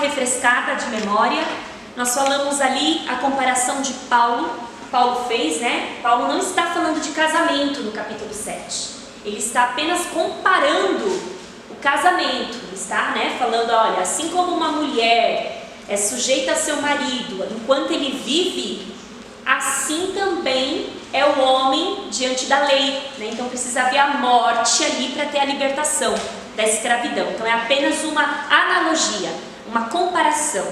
refrescada de memória, nós falamos ali a comparação de Paulo fez, né? Paulo não está falando de casamento no capítulo 7, ele está apenas comparando o casamento, ele está, né, falando, olha, assim como uma mulher é sujeita a seu marido enquanto ele vive, assim também é o homem diante da lei, né? Então precisa haver a morte ali para ter a libertação da escravidão. Então é apenas uma analogia, uma comparação.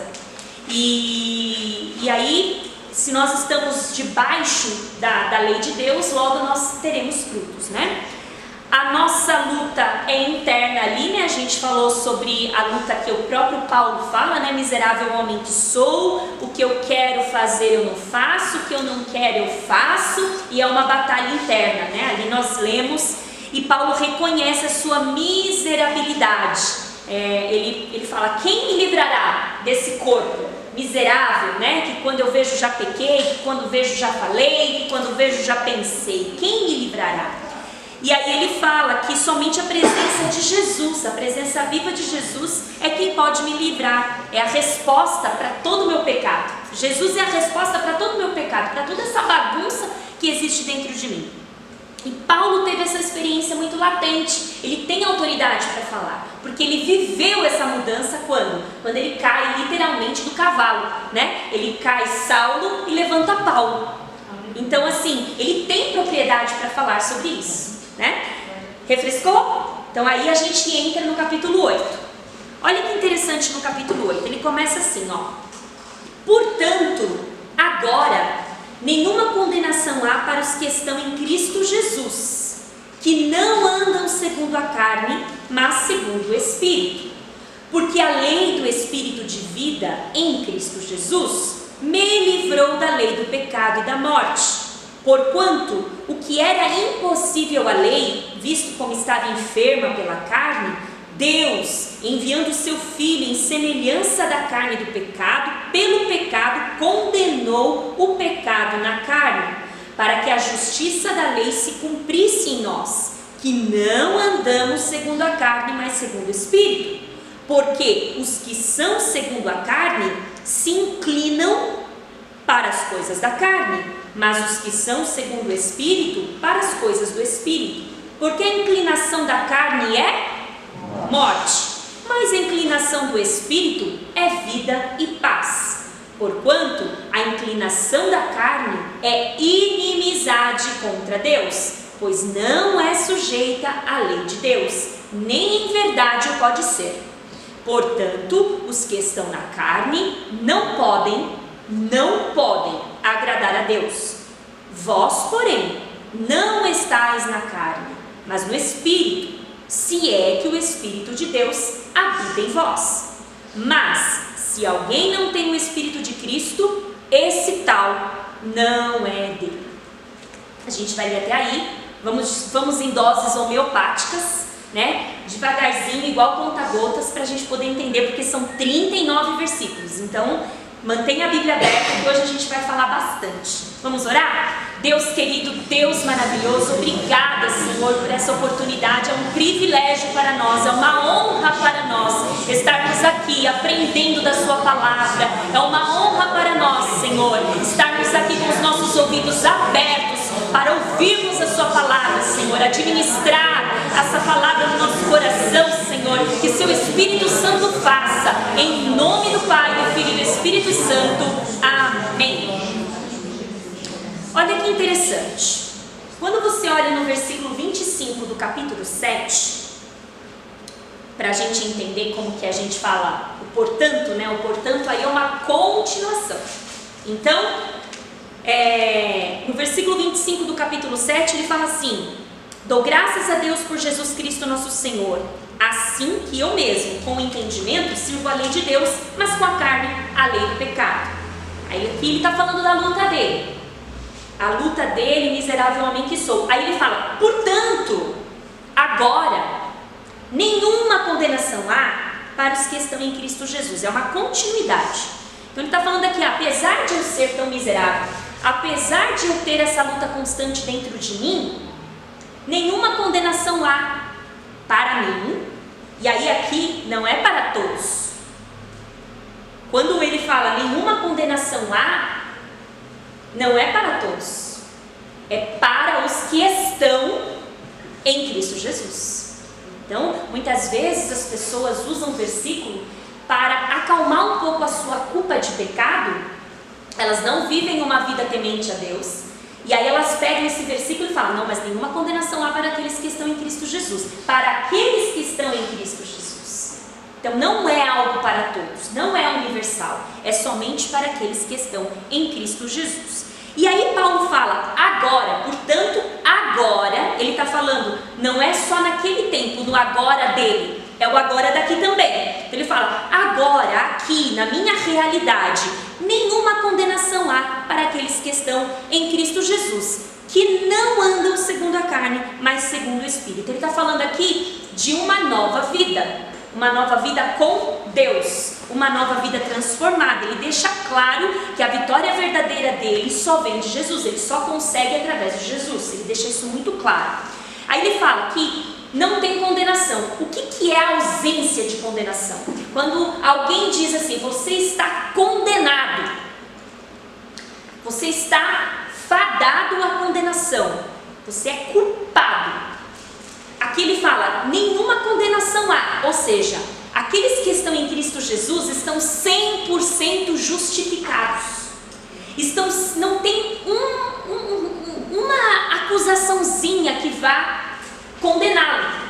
E aí, se nós estamos debaixo da lei de Deus, logo nós teremos frutos, né? A nossa luta é interna ali, né? A gente falou sobre a luta que o próprio Paulo fala, né? Miserável homem que sou, o que eu quero fazer eu não faço, o que eu não quero eu faço, e é uma batalha interna, né? Ali nós lemos, e Paulo reconhece a sua miserabilidade. Ele fala, quem me livrará desse corpo miserável, né? Que quando eu vejo já pequei, que quando vejo já falei, que quando vejo já pensei, quem me livrará? E aí ele fala que somente a presença de Jesus, a presença viva de Jesus é quem pode me livrar, é a resposta para todo o meu pecado. Jesus é a resposta para todo o meu pecado, para toda essa bagunça que existe dentro de mim. E Paulo teve essa experiência muito latente, ele tem autoridade para falar, porque ele viveu essa mudança quando ele cai literalmente do cavalo, né? Ele cai Saulo e levanta Paulo. Então assim, ele tem propriedade para falar sobre isso, né? Refrescou? Então aí a gente entra no capítulo 8. Olha que interessante no capítulo 8, ele começa assim, ó. Portanto, agora, nenhuma condenação há para os que estão em Cristo Jesus, que não andam segundo a carne, mas segundo o Espírito. Porque a lei do Espírito de vida em Cristo Jesus me livrou da lei do pecado e da morte. Porquanto o que era impossível à lei, visto como estava enferma pela carne, Deus, enviando o seu Filho em semelhança da carne do pecado, pelo pecado condenou o pecado na carne, para que a justiça da lei se cumprisse em nós, que não andamos segundo a carne, mas segundo o Espírito. Porque os que são segundo a carne se inclinam para as coisas da carne, mas os que são segundo o Espírito, para as coisas do Espírito. Porque a inclinação da carne é morte, mas a inclinação do Espírito é vida e paz. Porquanto a inclinação da carne é inimizade contra Deus, pois não é sujeita à lei de Deus, nem em verdade o pode ser. Portanto, os que estão na carne não podem agradar a Deus. Vós, porém, não estáis na carne, mas no Espírito, se é que o Espírito de Deus habita em vós. Mas, se alguém não tem o Espírito de Cristo, esse tal não é dele. A gente vai ler até aí, vamos em doses homeopáticas, né? Devagarzinho, igual conta-gotas, para a gente poder entender, porque são 39 versículos. Então, mantenha a Bíblia aberta, que hoje a gente vai falar bastante. Vamos orar? Deus querido, Deus maravilhoso, obrigada, Senhor, por essa oportunidade. É um privilégio para nós, é uma honra para nós estarmos aqui aprendendo da sua palavra. É uma honra para nós, Senhor, estarmos aqui com os nossos ouvidos abertos para ouvirmos a sua palavra, Senhor, administrar essa palavra no nosso coração, Senhor, que seu Espírito Santo faça, em nome do Pai, do Filho e do Espírito Santo. Amém. Olha que interessante, quando você olha no versículo 25 do capítulo 7, para a gente entender como que a gente fala o portanto, né? O portanto aí é uma continuação. Então, no versículo 25 do capítulo 7, ele fala assim: dou graças a Deus por Jesus Cristo nosso Senhor, assim que eu mesmo, com o entendimento, sirvo a lei de Deus, mas com a carne, a lei do pecado. Aí aqui ele está falando da luta dele. A luta dele, miserável homem que sou. Aí ele fala, portanto, agora, nenhuma condenação há para os que estão em Cristo Jesus. É uma continuidade. Então ele está falando aqui, apesar de eu ser tão miserável, apesar de eu ter essa luta constante dentro de mim, nenhuma condenação há para mim. E aí aqui não é para todos. quando ele fala nenhuma condenação há, não é para todos, é para os que estão em Cristo Jesus. Então, muitas vezes as pessoas usam o versículo para acalmar um pouco a sua culpa de pecado. Elas não vivem uma vida temente a Deus, e aí elas pegam esse versículo e falam, não, mas nenhuma condenação há para aqueles que estão em Cristo Jesus, para aqueles que estão em Cristo Jesus. Então não é algo para todos, não é universal, é somente para aqueles que estão em Cristo Jesus. E aí Paulo fala, agora, portanto, agora, ele está falando, não é só naquele tempo, no agora dele, é o agora daqui também. Então ele fala, agora, aqui, na minha realidade, nenhuma condenação há para aqueles que estão em Cristo Jesus, que não andam segundo a carne, mas segundo o Espírito. Ele está falando aqui de uma nova vida com Deus, uma nova vida transformada. Ele deixa claro que a vitória verdadeira dele só vem de Jesus, ele só consegue através de Jesus, ele deixa isso muito claro. Aí ele fala que não tem condenação. O que é a ausência de condenação? Quando alguém diz assim, você está condenado, você está fadado à condenação, você é culpado. Aqui ele fala, nenhuma condenação há, ou seja, aqueles que estão em Cristo Jesus estão 100% justificados, não tem uma acusaçãozinha que vá condená-lo.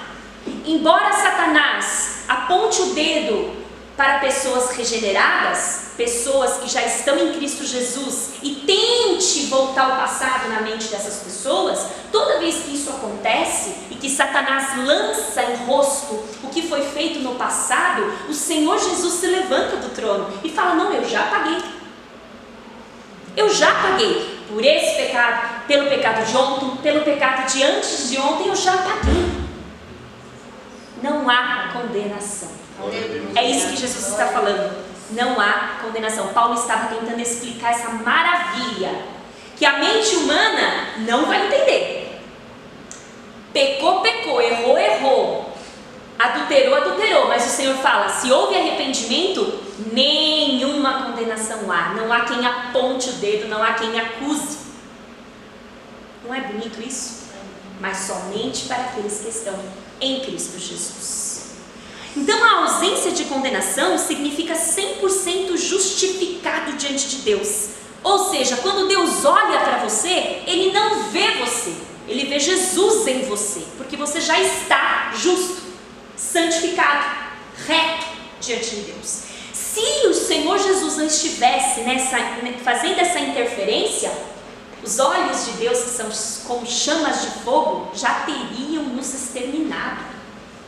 Embora Satanás aponte o dedo para pessoas regeneradas, pessoas que já estão em Cristo Jesus, e tente voltar ao passado na mente dessas pessoas, toda vez que isso acontece e que Satanás lança em rosto o que foi feito no passado, o Senhor Jesus se levanta do trono e fala, não, eu já paguei. Eu já paguei por esse pecado, pelo pecado de ontem, pelo pecado de antes de ontem, eu já paguei. Não há condenação. É isso que Jesus está falando. Não há condenação. Paulo estava tentando explicar essa maravilha que a mente humana não vai entender. Pecou, pecou, errou, errou, adulterou, adulterou, mas o Senhor fala, se houve arrependimento, nenhuma condenação há. Não há quem aponte o dedo, não há quem acuse. Não é bonito isso? Mas somente para aqueles que estão em Cristo Jesus. Então a ausência de condenação significa 100% justificado diante de Deus. Ou seja, quando Deus olha para você, Ele não vê você, Ele vê Jesus em você, porque você já está justo, santificado, reto diante de Deus. Se o Senhor Jesus não estivesse fazendo essa interferência, os olhos de Deus, que são como chamas de fogo, já teriam nos exterminado.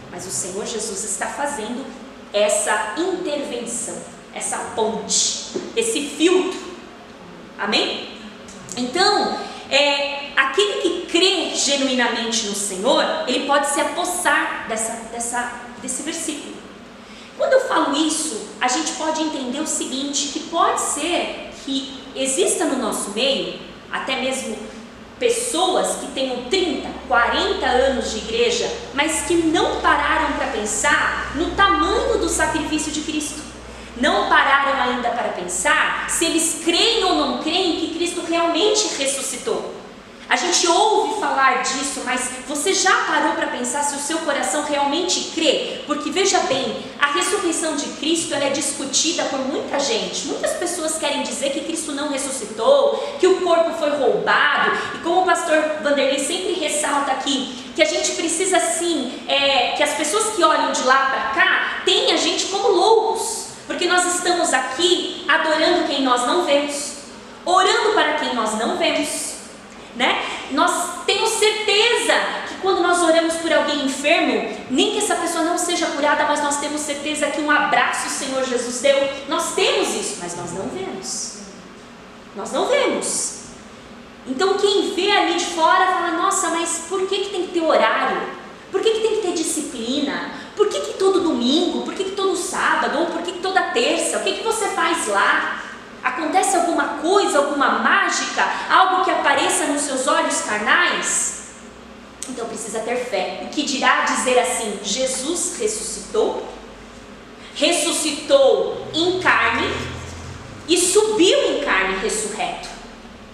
Mas o Senhor Jesus está fazendo essa intervenção, essa ponte, esse filtro. Amém? Então, aquele que crê genuinamente no Senhor, ele pode se apossar desse versículo. Quando eu falo isso, a gente pode entender o seguinte, que pode ser que exista no nosso meio, até mesmo pessoas que tenham 30, 40 anos de igreja, mas que não pararam para pensar no tamanho do sacrifício de Cristo. Não pararam ainda para pensar se eles creem ou não creem que Cristo realmente ressuscitou. A gente ouve falar disso, mas você já parou para pensar se o seu coração realmente crê? Porque veja bem, a ressurreição de Cristo ela é discutida por muita gente. Muitas pessoas querem dizer que Cristo não ressuscitou, que o corpo foi roubado. E como o pastor Vanderlei sempre ressalta aqui, que a gente precisa sim, que as pessoas que olham de lá para cá, tenham a gente como loucos. Porque nós estamos aqui adorando quem nós não vemos, orando para quem nós não vemos. Nós temos certeza que quando nós oramos por alguém enfermo, nem que essa pessoa não seja curada, mas nós temos certeza que um abraço o Senhor Jesus deu. Nós temos isso, mas nós não vemos. Nós não vemos. Então quem vê ali de fora fala, nossa, mas por que tem que ter horário? Por que tem que ter disciplina? Por que todo domingo? Por que todo sábado? Ou por que toda terça? O que você faz lá? Acontece alguma coisa, alguma mágica, algo que apareça nos seus olhos carnais? Então precisa ter fé. O que dirá dizer assim, Jesus ressuscitou? Ressuscitou em carne, subiu em carne ressurreto.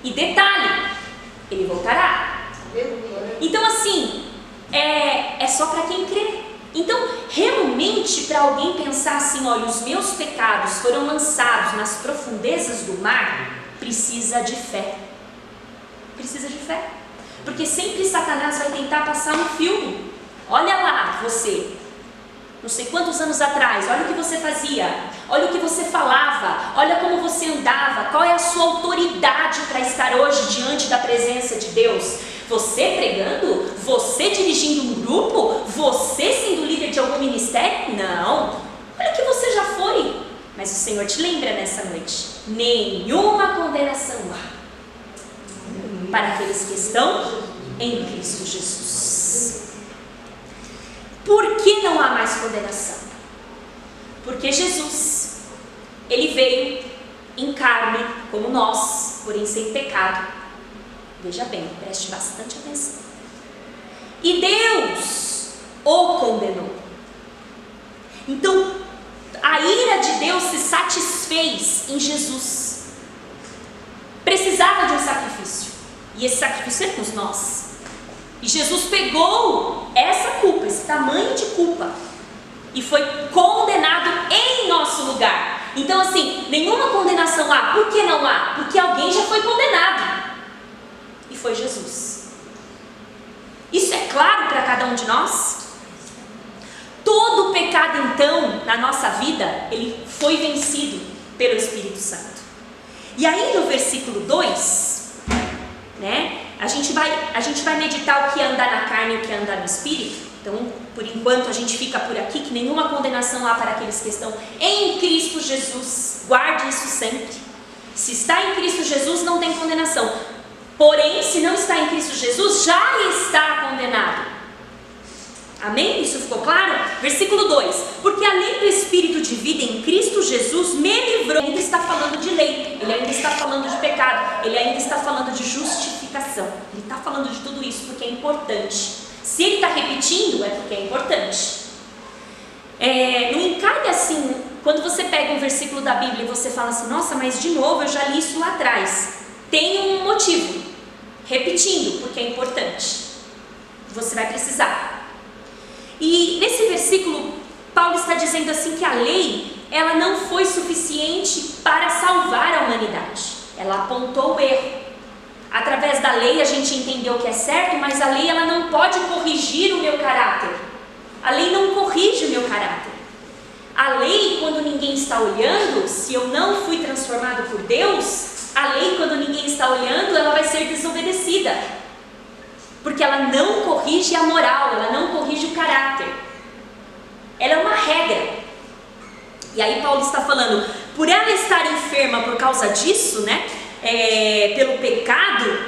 E detalhe, ele voltará. Então assim, é só para quem crê. Então, realmente, para alguém pensar assim, olha, os meus pecados foram lançados nas profundezas do mar, precisa de fé. Precisa de fé. Porque sempre Satanás vai tentar passar um filme. Olha lá, você, não sei quantos anos atrás, olha o que você fazia, olha o que você falava, olha como você andava, qual é a sua autoridade para estar hoje diante da presença de Deus. Você pregando? Você dirigindo um grupo? Você sendo líder de algum ministério? Não. Olha o que você já foi. Mas o Senhor te lembra nessa noite: nenhuma condenação há para aqueles que estão em Cristo Jesus. Por que não há mais condenação? Porque Jesus, ele veio em carne como nós, porém sem pecado. Veja bem, preste bastante atenção. E Deus o condenou. Então, a ira de Deus se satisfez em Jesus. Precisava de um sacrifício. E esse sacrifício éramos nós. E Jesus pegou essa culpa, esse tamanho de culpa, e foi condenado em nosso lugar. Então assim, nenhuma condenação há. Por que não há? Porque alguém já foi condenado. E foi Jesus. Isso é claro para cada um de nós? Todo pecado então, na nossa vida, ele foi vencido pelo Espírito Santo. E aí no versículo 2, né, a gente vai meditar o que é andar na carne e o que é andar no Espírito. Então, por enquanto, a gente fica por aqui, que nenhuma condenação há para aqueles que estão em Cristo Jesus. Guarde isso sempre. Se está em Cristo Jesus, não tem condenação. Porém, se não está em Cristo Jesus, já está condenado. Amém? Isso ficou claro? Versículo 2. Porque além do Espírito de vida em Cristo Jesus me livrou. Ele ainda está falando de lei, ele ainda está falando de pecado, ele ainda está falando de justificação. Ele está falando de tudo isso porque é importante. Se ele está repetindo, é porque é importante. Não encare assim, quando você pega um versículo da Bíblia e você fala assim, nossa, mas de novo eu já li isso lá atrás. Tem um motivo. Repetindo, porque é importante. Você vai precisar. E nesse versículo, Paulo está dizendo assim que a lei, ela não foi suficiente para salvar a humanidade. Ela apontou o erro. Através da lei a gente entendeu o que é certo, mas a lei ela não pode corrigir o meu caráter. A lei não corrige o meu caráter. A lei, quando ninguém está olhando, se eu não fui transformado por Deus, a lei, quando ninguém está olhando, ela vai ser desobedecida. Porque ela não corrige a moral, ela não corrige o caráter. Ela é uma regra. E aí Paulo está falando, por ela estar enferma por causa disso, né? Pelo pecado,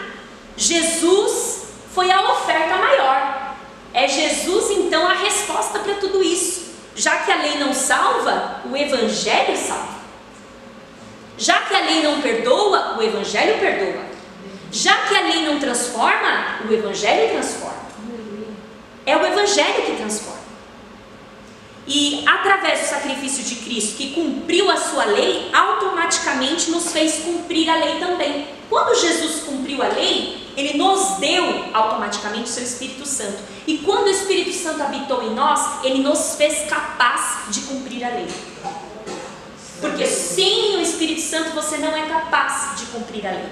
Jesus foi a oferta maior. É Jesus então a resposta para tudo isso. Já que a lei não salva, o Evangelho salva. Já que a lei não perdoa, o Evangelho perdoa. Já que a lei não transforma, o Evangelho transforma. É o Evangelho que transforma. E através do sacrifício de Cristo, que cumpriu a sua lei, automaticamente nos fez cumprir a lei também. Quando Jesus cumpriu a lei, Ele nos deu automaticamente o seu Espírito Santo. E quando o Espírito Santo habitou em nós, Ele nos fez capaz de cumprir a lei. Porque sem o Espírito Santo você não é capaz de cumprir a lei.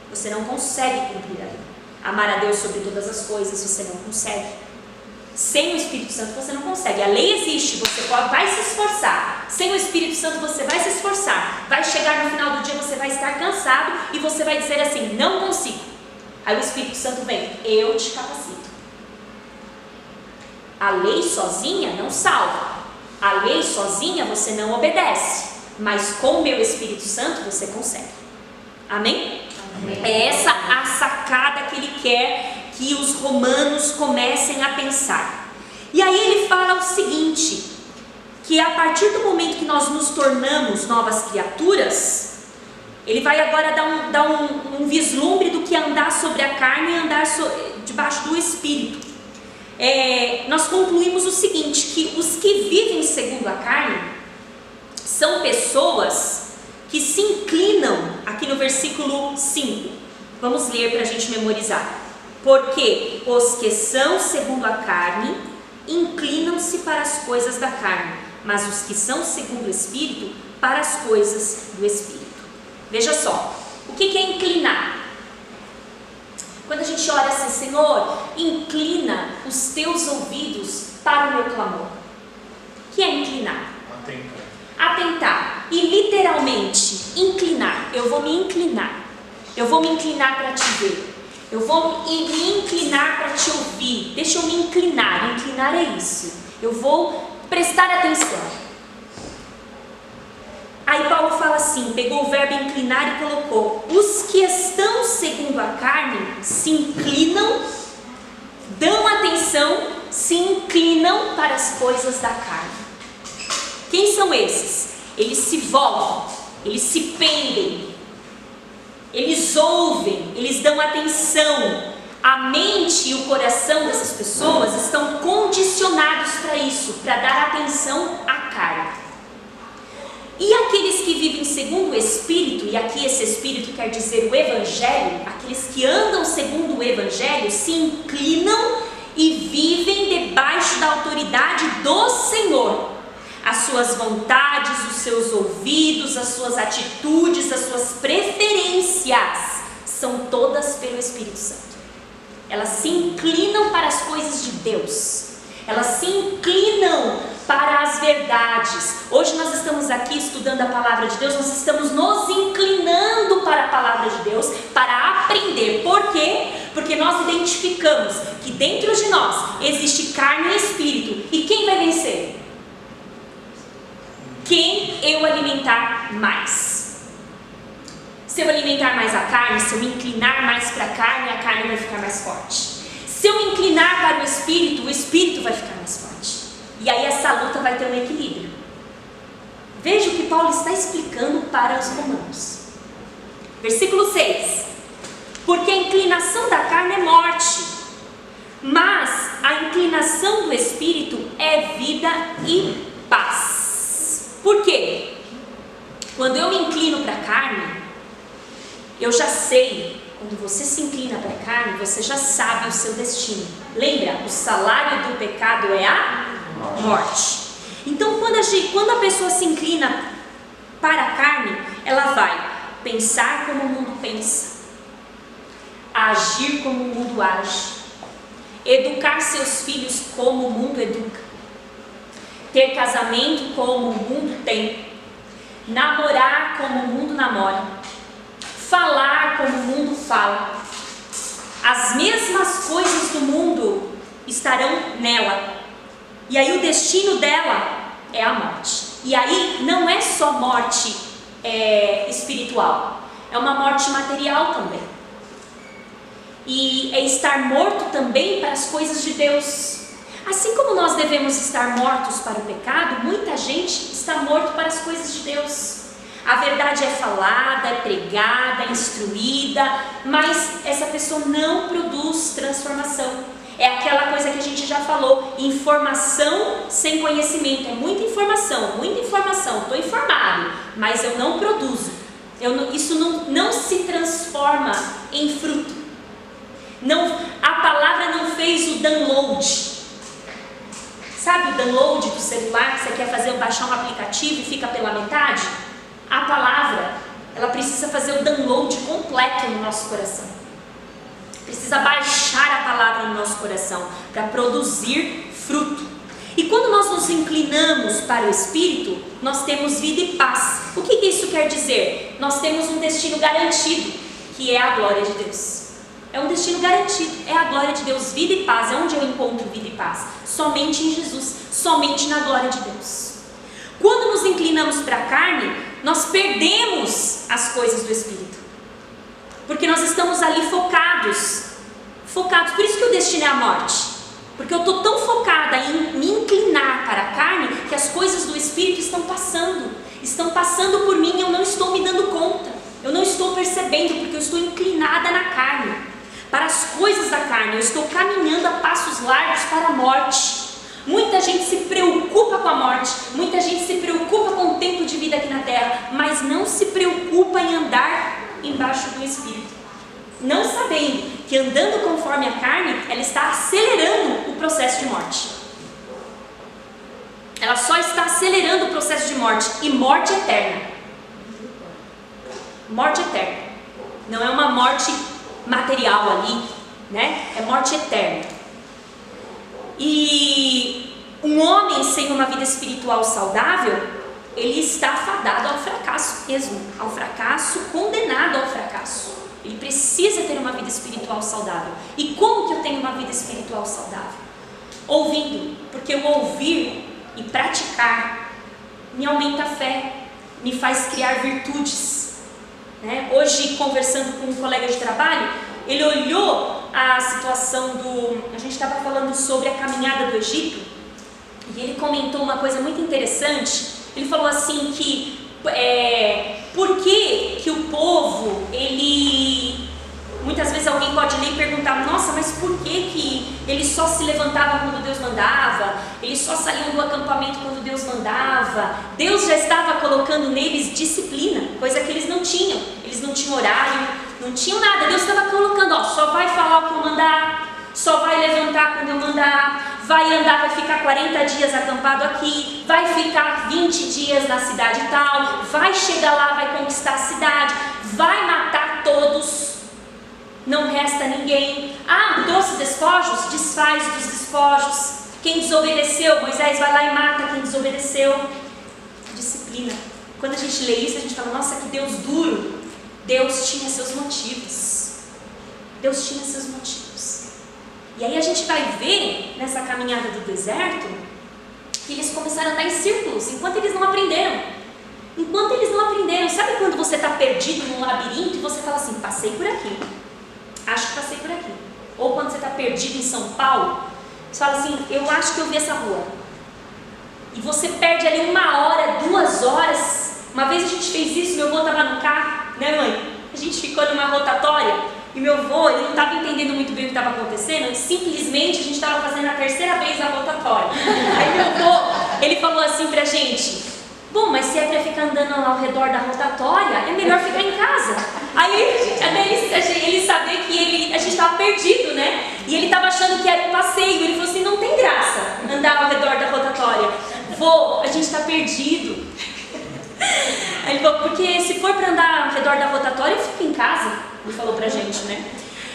Você não consegue cumprir a lei. Amar a Deus sobre todas as coisas, você não consegue. Sem o Espírito Santo você não consegue. A lei existe, você vai se esforçar. Sem o Espírito Santo você vai se esforçar. Vai chegar no final do dia, você vai estar cansado e você vai dizer assim, não consigo. Aí o Espírito Santo vem, eu te capacito. A lei sozinha não salva. A lei sozinha você não obedece. Mas com o meu Espírito Santo você consegue. Amém? Amém. É essa a sacada que Ele quer que os romanos comecem a pensar. E aí ele fala o seguinte, que a partir do momento que nós nos tornamos novas criaturas, ele vai agora dar um vislumbre do que é andar sobre a carne e andar debaixo do Espírito. Nós concluímos o seguinte, que os que vivem segundo a carne são pessoas que se inclinam versículo 5. Vamos ler para a gente memorizar. Porque os que são segundo a carne inclinam-se para as coisas da carne, mas os que são segundo o Espírito, para as coisas do Espírito. Veja só, o que é inclinar? Quando a gente ora assim, Senhor, inclina os teus ouvidos para o meu clamor. O que é inclinar? Atentar. E literalmente, inclinar. Eu vou me inclinar. Eu vou me inclinar para te ver. Eu vou me inclinar para te ouvir. Deixa eu me inclinar. Inclinar é isso. Eu vou prestar atenção. Aí Paulo fala assim, pegou o verbo inclinar e colocou: os que estão segundo a carne se inclinam, dão atenção, se inclinam para as coisas da carne. Quem são esses? Eles se voltam, eles se pendem, eles ouvem, eles dão atenção. A mente e o coração dessas pessoas estão condicionados para isso, para dar atenção à carne. E aqueles que vivem segundo o Espírito, e aqui esse Espírito quer dizer o Evangelho, aqueles que andam segundo o Evangelho se inclinam e vivem debaixo da autoridade do Senhor. As suas vontades, os seus ouvidos, as suas atitudes, as suas preferências são todas pelo Espírito Santo. Elas se inclinam para as coisas de Deus. Elas se inclinam para as verdades. Hoje nós estamos aqui estudando a palavra de Deus, nós estamos nos inclinando para a palavra de Deus, para aprender. Por quê? Porque nós identificamos que dentro de nós existe carne e espírito. E quem vai vencer? Quem eu alimentar mais. Se eu alimentar mais a carne, se eu me inclinar mais para a carne vai ficar mais forte. Se eu me inclinar para o espírito vai ficar mais forte. E aí essa luta vai ter um equilíbrio. Veja o que Paulo está explicando para os romanos. Versículo 6. Porque a inclinação da carne é morte, mas a inclinação do espírito é vida e paz. Por quê? Quando eu me inclino para a carne, eu já sei. Quando você se inclina para a carne, você já sabe o seu destino. Lembra? O salário do pecado é a morte. Então, quando a pessoa se inclina para a carne, ela vai pensar como o mundo pensa, agir como o mundo age, educar seus filhos como o mundo educa, ter casamento como o mundo tem, namorar como o mundo namora, falar como o mundo fala. As mesmas coisas do mundo estarão nela. E aí o destino dela é a morte. E aí não é só morte espiritual, é uma morte material também. E é estar morto também para as coisas de Deus. Assim como nós devemos estar mortos para o pecado, muita gente está morto para as coisas de Deus. A verdade é falada, é pregada, é instruída, mas essa pessoa não produz transformação. É aquela coisa que a gente já falou, informação sem conhecimento. É muita informação, estou informado, mas eu não produzo. Isso não se transforma em fruto. A palavra não fez o download. Sabe o download do celular que você quer baixar um aplicativo e fica pela metade? A palavra, ela precisa fazer o download completo no nosso coração. Precisa baixar a palavra no nosso coração para produzir fruto. E quando nós nos inclinamos para o Espírito, nós temos vida e paz. O que isso quer dizer? Nós temos um destino garantido, que é a glória de Deus. É um destino garantido, é a glória de Deus, vida e paz. É onde eu encontro vida e paz? Somente em Jesus, somente na glória de Deus. Quando nos inclinamos para a carne, nós perdemos as coisas do Espírito, porque nós estamos ali focados. Por isso que o destino é a morte, porque eu estou tão focada em me inclinar para a carne, que as coisas do Espírito estão passando por mim, eu não estou me dando conta, eu não estou percebendo, porque eu estou inclinada na carne, para as coisas da carne, eu estou caminhando a passos largos para a morte. Muita gente se preocupa com a morte, muita gente se preocupa com o tempo de vida aqui na terra, mas não se preocupa em andar embaixo do Espírito, não sabendo que andando conforme a carne, ela está acelerando o processo de morte. Ela só está acelerando o processo de morte, e morte eterna. Morte eterna. Não é uma morte material ali, né? É morte eterna. E um homem sem uma vida espiritual saudável, ele está fadado ao fracasso mesmo, ao fracasso, condenado ao fracasso. Ele precisa ter uma vida espiritual saudável. E como que eu tenho uma vida espiritual saudável? Ouvindo, porque o ouvir e praticar me aumenta a fé, me faz criar virtudes, né? Hoje, conversando com um colega de trabalho, ele olhou a situação a gente estava falando sobre a caminhada do Egito, e ele comentou uma coisa muito interessante. Ele falou assim que por que o povo, muitas vezes alguém pode ler e perguntar, nossa, mas por que eles só se levantavam quando Deus mandava, eles só saíam do acampamento quando Deus mandava? Deus já estava colocando neles disciplina, coisa que eles não tinham horário, não tinham nada. Deus estava colocando, só vai falar o que eu mandar, só vai levantar quando eu mandar, vai andar, vai ficar 40 dias acampado aqui, vai ficar 20 dias na cidade tal, vai chegar lá, vai conquistar a cidade, vai matar todos, não resta ninguém. Trouxe despojos? Desfaz dos despojos. Quem desobedeceu, Moisés vai lá e mata quem desobedeceu. Disciplina. Quando a gente lê isso, a gente fala, nossa, que Deus duro. Deus tinha seus motivos. Deus tinha seus motivos. E aí a gente vai ver, nessa caminhada do deserto, que eles começaram a andar em círculos, enquanto eles não aprenderam. Sabe quando você está perdido num labirinto e você fala assim, passei por aqui, acho que passei por aqui. Ou quando você está perdido em São Paulo, você fala assim, eu acho que eu vi essa rua. E você perde ali 1 hora, 2 horas. Uma vez a gente fez isso, meu avô estava no carro, né, mãe? A gente ficou numa rotatória e meu avô, ele não estava entendendo muito bem o que estava acontecendo, e simplesmente a gente estava fazendo a 3ª vez a rotatória. Aí meu avô, ele falou assim pra gente, bom, mas se é pra ficar andando ao redor da rotatória, é melhor ficar em casa. Aí até ele saber que a gente estava perdido, né? E ele estava achando que era um passeio. Ele falou assim, não tem graça andar ao redor da rotatória. Vô, a gente está perdido. Aí ele falou, porque se for para andar ao redor da rotatória, eu fico em casa. Ele falou pra gente, né?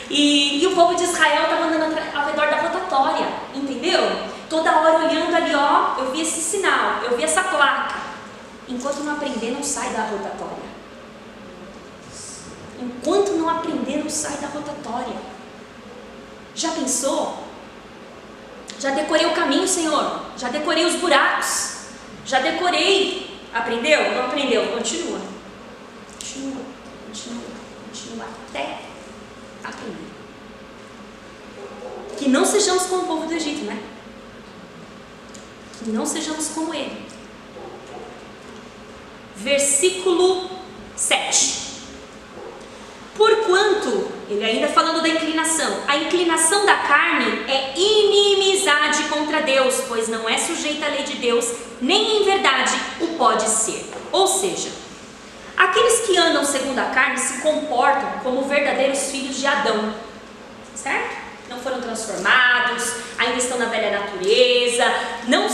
E o povo de Israel estava andando ao redor da rotatória, entendeu? Toda hora olhando ali, eu vi esse sinal, eu vi essa placa. Enquanto não aprender, não sai da rotatória. Enquanto não aprender, não sai da rotatória. Já pensou? Já decorei o caminho, Senhor. Já decorei os buracos. Já decorei. Aprendeu? Não aprendeu? Continua. Continua até aprender. Que não sejamos como o povo do Egito, né? Que não sejamos como ele. Versículo 7. Porquanto, ele ainda falando da inclinação, a inclinação da carne é inimizade contra Deus, pois não é sujeita à lei de Deus, nem em verdade o pode ser. Ou seja, aqueles que andam segundo a carne se comportam como verdadeiros filhos de Adão, certo? Não foram transformados, ainda estão na velha natureza, não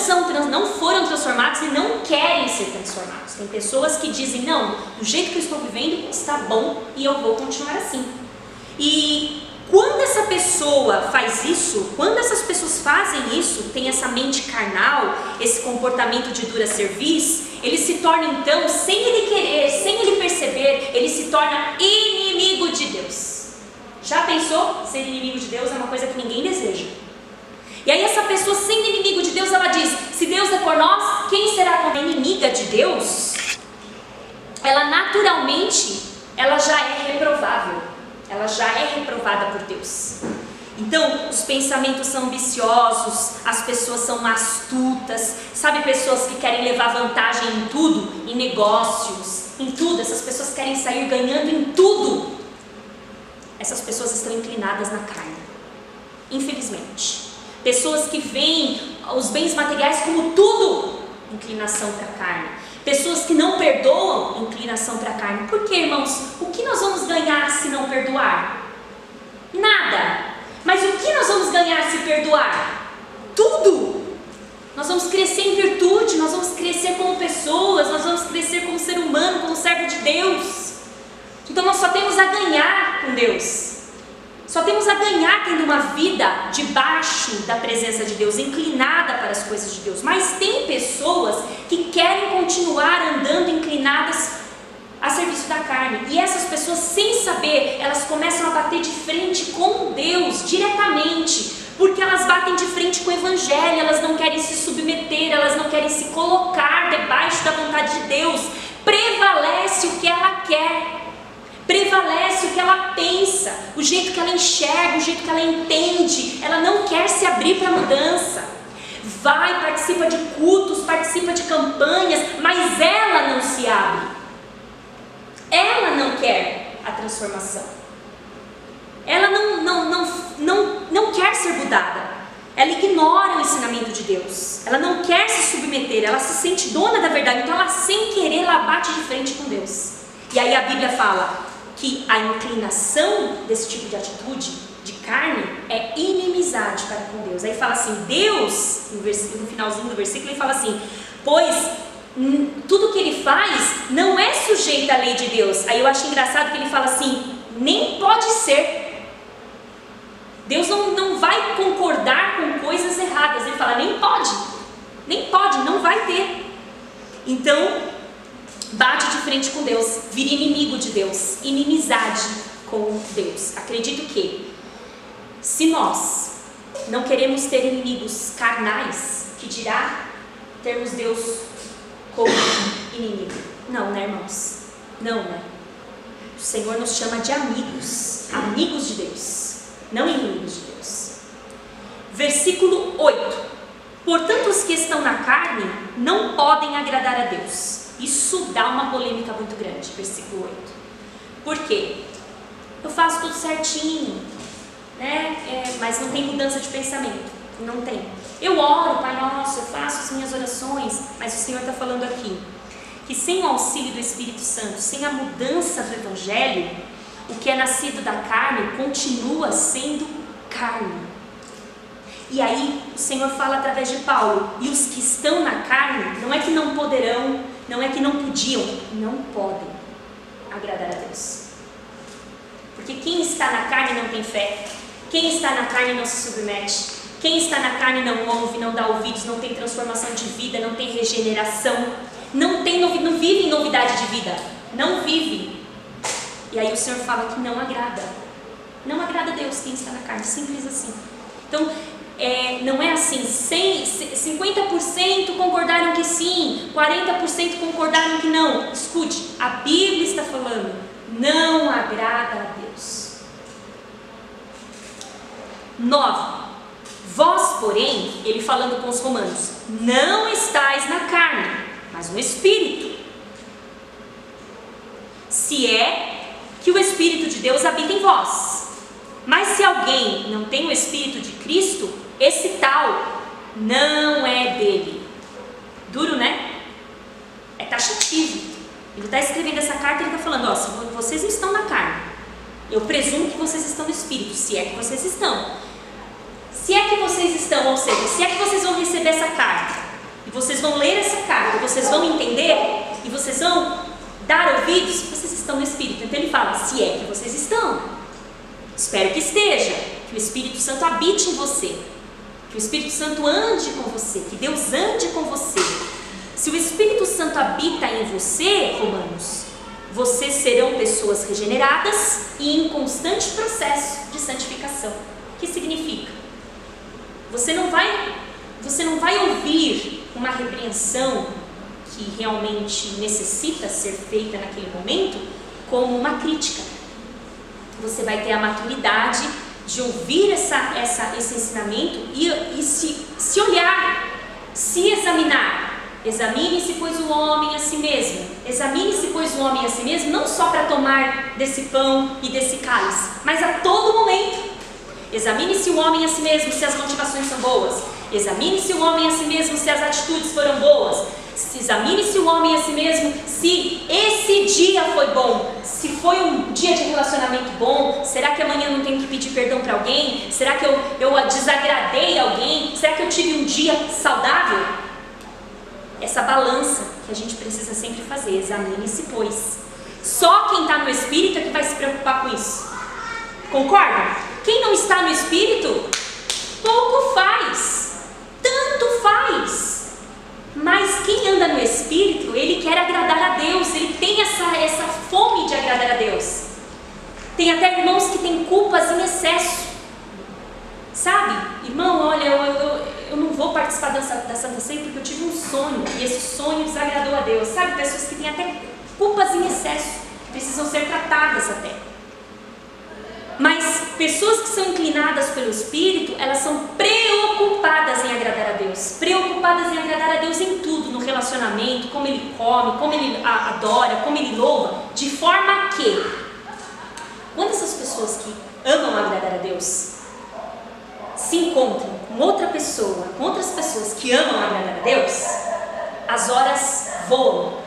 foram transformados e não querem ser transformados. Tem pessoas que dizem, não, do jeito que eu estou vivendo está bom e eu vou continuar assim. E quando essa pessoa faz isso, quando essas pessoas fazem isso, tem essa mente carnal, esse comportamento de dura cerviz, ele se torna então, sem ele querer, sem ele perceber, ele se torna inimigo de Deus. Já pensou? Ser inimigo de Deus é uma coisa que ninguém deseja. E aí essa pessoa sendo inimigo de Deus, ela diz, se Deus é por nós, quem será contra a inimiga de Deus? Ela naturalmente, ela já é reprovável. Ela já é reprovada por Deus. Então, os pensamentos são ambiciosos, as pessoas são astutas, sabe, pessoas que querem levar vantagem em tudo, em negócios, em tudo, essas pessoas querem sair ganhando em tudo. Essas pessoas estão inclinadas na carne, infelizmente. Pessoas que veem os bens materiais como tudo, inclinação para a carne. Pessoas que não perdoam, inclinação para a carne. Por quê, irmãos? O que nós vamos ganhar se não perdoar? Nada. Mas o que nós vamos ganhar se perdoar? Tudo. Nós vamos crescer em virtude, nós vamos crescer como pessoas, nós vamos crescer como ser humano, como servo de Deus. Então nós só temos a ganhar com Deus. Só temos a ganhar tendo uma vida debaixo da presença de Deus, inclinada para as coisas de Deus. Mas tem pessoas que querem continuar andando inclinadas a serviço da carne. E essas pessoas, sem saber, elas começam a bater de frente com Deus, diretamente. Porque elas batem de frente com o Evangelho, elas não querem se submeter, elas não querem se colocar debaixo da vontade de Deus. Prevalece o que ela quer. Prevalece o que ela pensa, o jeito que ela enxerga, o jeito que ela entende. Ela não quer se abrir para a mudança. Vai, participa de cultos, participa de campanhas, mas ela não se abre. Ela não quer a transformação. Ela não quer ser mudada. Ela ignora o ensinamento de Deus. Ela não quer se submeter, ela se sente dona da verdade. Então ela, sem querer, ela bate de frente com Deus. E aí a Bíblia fala que a inclinação desse tipo de atitude, de carne, é inimizade para com Deus. Aí fala assim, Deus, no finalzinho do versículo, ele fala assim, pois tudo que ele faz não é sujeito à lei de Deus. Aí eu acho engraçado que ele fala assim, nem pode ser. Deus não vai concordar com coisas erradas. Ele fala, nem pode, não vai ter. Então, bate de frente com Deus, vira inimigo de Deus, inimizade com Deus. Acredito que, se nós não queremos ter inimigos carnais, que dirá termos Deus como inimigo? Não, né, irmãos? Não, né? O Senhor nos chama de amigos, amigos de Deus, não inimigos de Deus. Versículo 8. Portanto, os que estão na carne não podem agradar a Deus. Isso dá uma polêmica muito grande, versículo 8. Por quê? Eu faço tudo certinho, né? Mas não tem mudança de pensamento. Não tem. Eu oro, Pai Nosso, eu faço as minhas orações, mas o Senhor está falando aqui que sem o auxílio do Espírito Santo, sem a mudança do Evangelho, o que é nascido da carne continua sendo carne. E aí o Senhor fala através de Paulo, e os que estão na carne, não é que não poderão, não é que não podiam, não podem agradar a Deus. Porque quem está na carne não tem fé, quem está na carne não se submete, quem está na carne não ouve, não dá ouvidos, não tem transformação de vida, não tem regeneração, não vive em novidade de vida, não vive. E aí o Senhor fala que não agrada a Deus quem está na carne, simples assim. Então, não é assim, 50% concordaram que sim, 40% concordaram que não. Escute, a Bíblia está falando, não agrada a Deus. 9. Vós, porém, ele falando com os romanos, não estáis na carne, mas no Espírito. Se é que o Espírito de Deus habita em vós. Mas se alguém não tem o Espírito de Cristo, esse tal não é dele. Duro, né? É taxativo. Ele está escrevendo essa carta e ele está falando, se vocês estão na carne, eu presumo que vocês estão no Espírito, se é que vocês estão. Se é que vocês estão, ou seja, se é que vocês vão receber essa carta, e vocês vão ler essa carta, e vocês vão entender, e vocês vão dar ouvidos, vocês estão no Espírito. Então ele fala, se é que vocês estão. Espero que esteja, que o Espírito Santo habite em você, que o Espírito Santo ande com você, que Deus ande com você. Se o Espírito Santo habita em você, romanos, vocês serão pessoas regeneradas e em constante processo de santificação. O que significa? Você não vai ouvir uma repreensão que realmente necessita ser feita naquele momento como uma crítica. Você vai ter a maturidade de ouvir esse ensinamento e se olhar, se examinar. Examine-se, pois, o homem a si mesmo. Examine-se, pois, o homem a si mesmo, não só para tomar desse pão e desse cálice, mas a todo momento. Examine-se o homem a si mesmo se as motivações são boas. Examine-se o homem a si mesmo se as atitudes foram boas. Examine-se o homem a si mesmo se esse dia foi bom. Se foi um dia de relacionamento bom? Será que amanhã eu não tenho que pedir perdão para alguém? Será que eu desagradei alguém? Será que eu tive um dia saudável? Essa balança que a gente precisa sempre fazer, examine-se, pois. Só quem está no Espírito é que vai se preocupar com isso. Concorda? Quem não está no Espírito, pouco faz, tanto faz. Mas quem anda no Espírito, ele quer agradar a Deus, ele tem essa fome de agradar a Deus. Tem até irmãos que têm culpas em excesso. Sabe? Irmão, olha, eu não vou participar da Santa Ceia porque eu tive um sonho e esse sonho desagradou a Deus. Sabe? Pessoas que têm até culpas em excesso, precisam ser tratadas até. Mas pessoas que são inclinadas pelo Espírito, elas são preocupadas em agradar a Deus. Preocupadas em agradar a Deus em tudo, no relacionamento, como ele come, como ele adora, como ele louva. De forma que, quando essas pessoas que amam agradar a Deus se encontram com outra pessoa, com outras pessoas que amam agradar a Deus, as horas voam.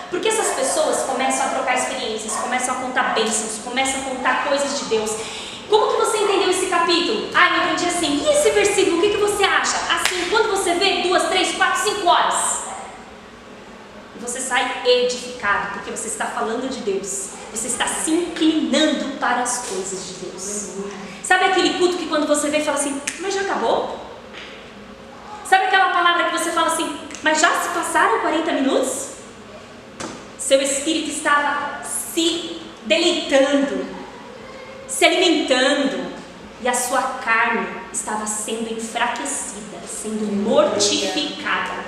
Porque essas pessoas começam a trocar experiências, começam a contar bênçãos, começam a contar coisas de Deus. Como que você entendeu esse capítulo? Ah, eu entendi assim. E esse versículo, o que você acha? Assim, quando você vê 2, 3, 4, 5 horas, você sai edificado, porque você está falando de Deus. Você está se inclinando para as coisas de Deus. Sabe aquele culto que quando você vê, fala assim, mas já acabou? Sabe aquela palavra que você fala assim, mas já se passaram 40 minutos? Seu espírito estava se deleitando, se alimentando, e a sua carne estava sendo enfraquecida, sendo mortificada.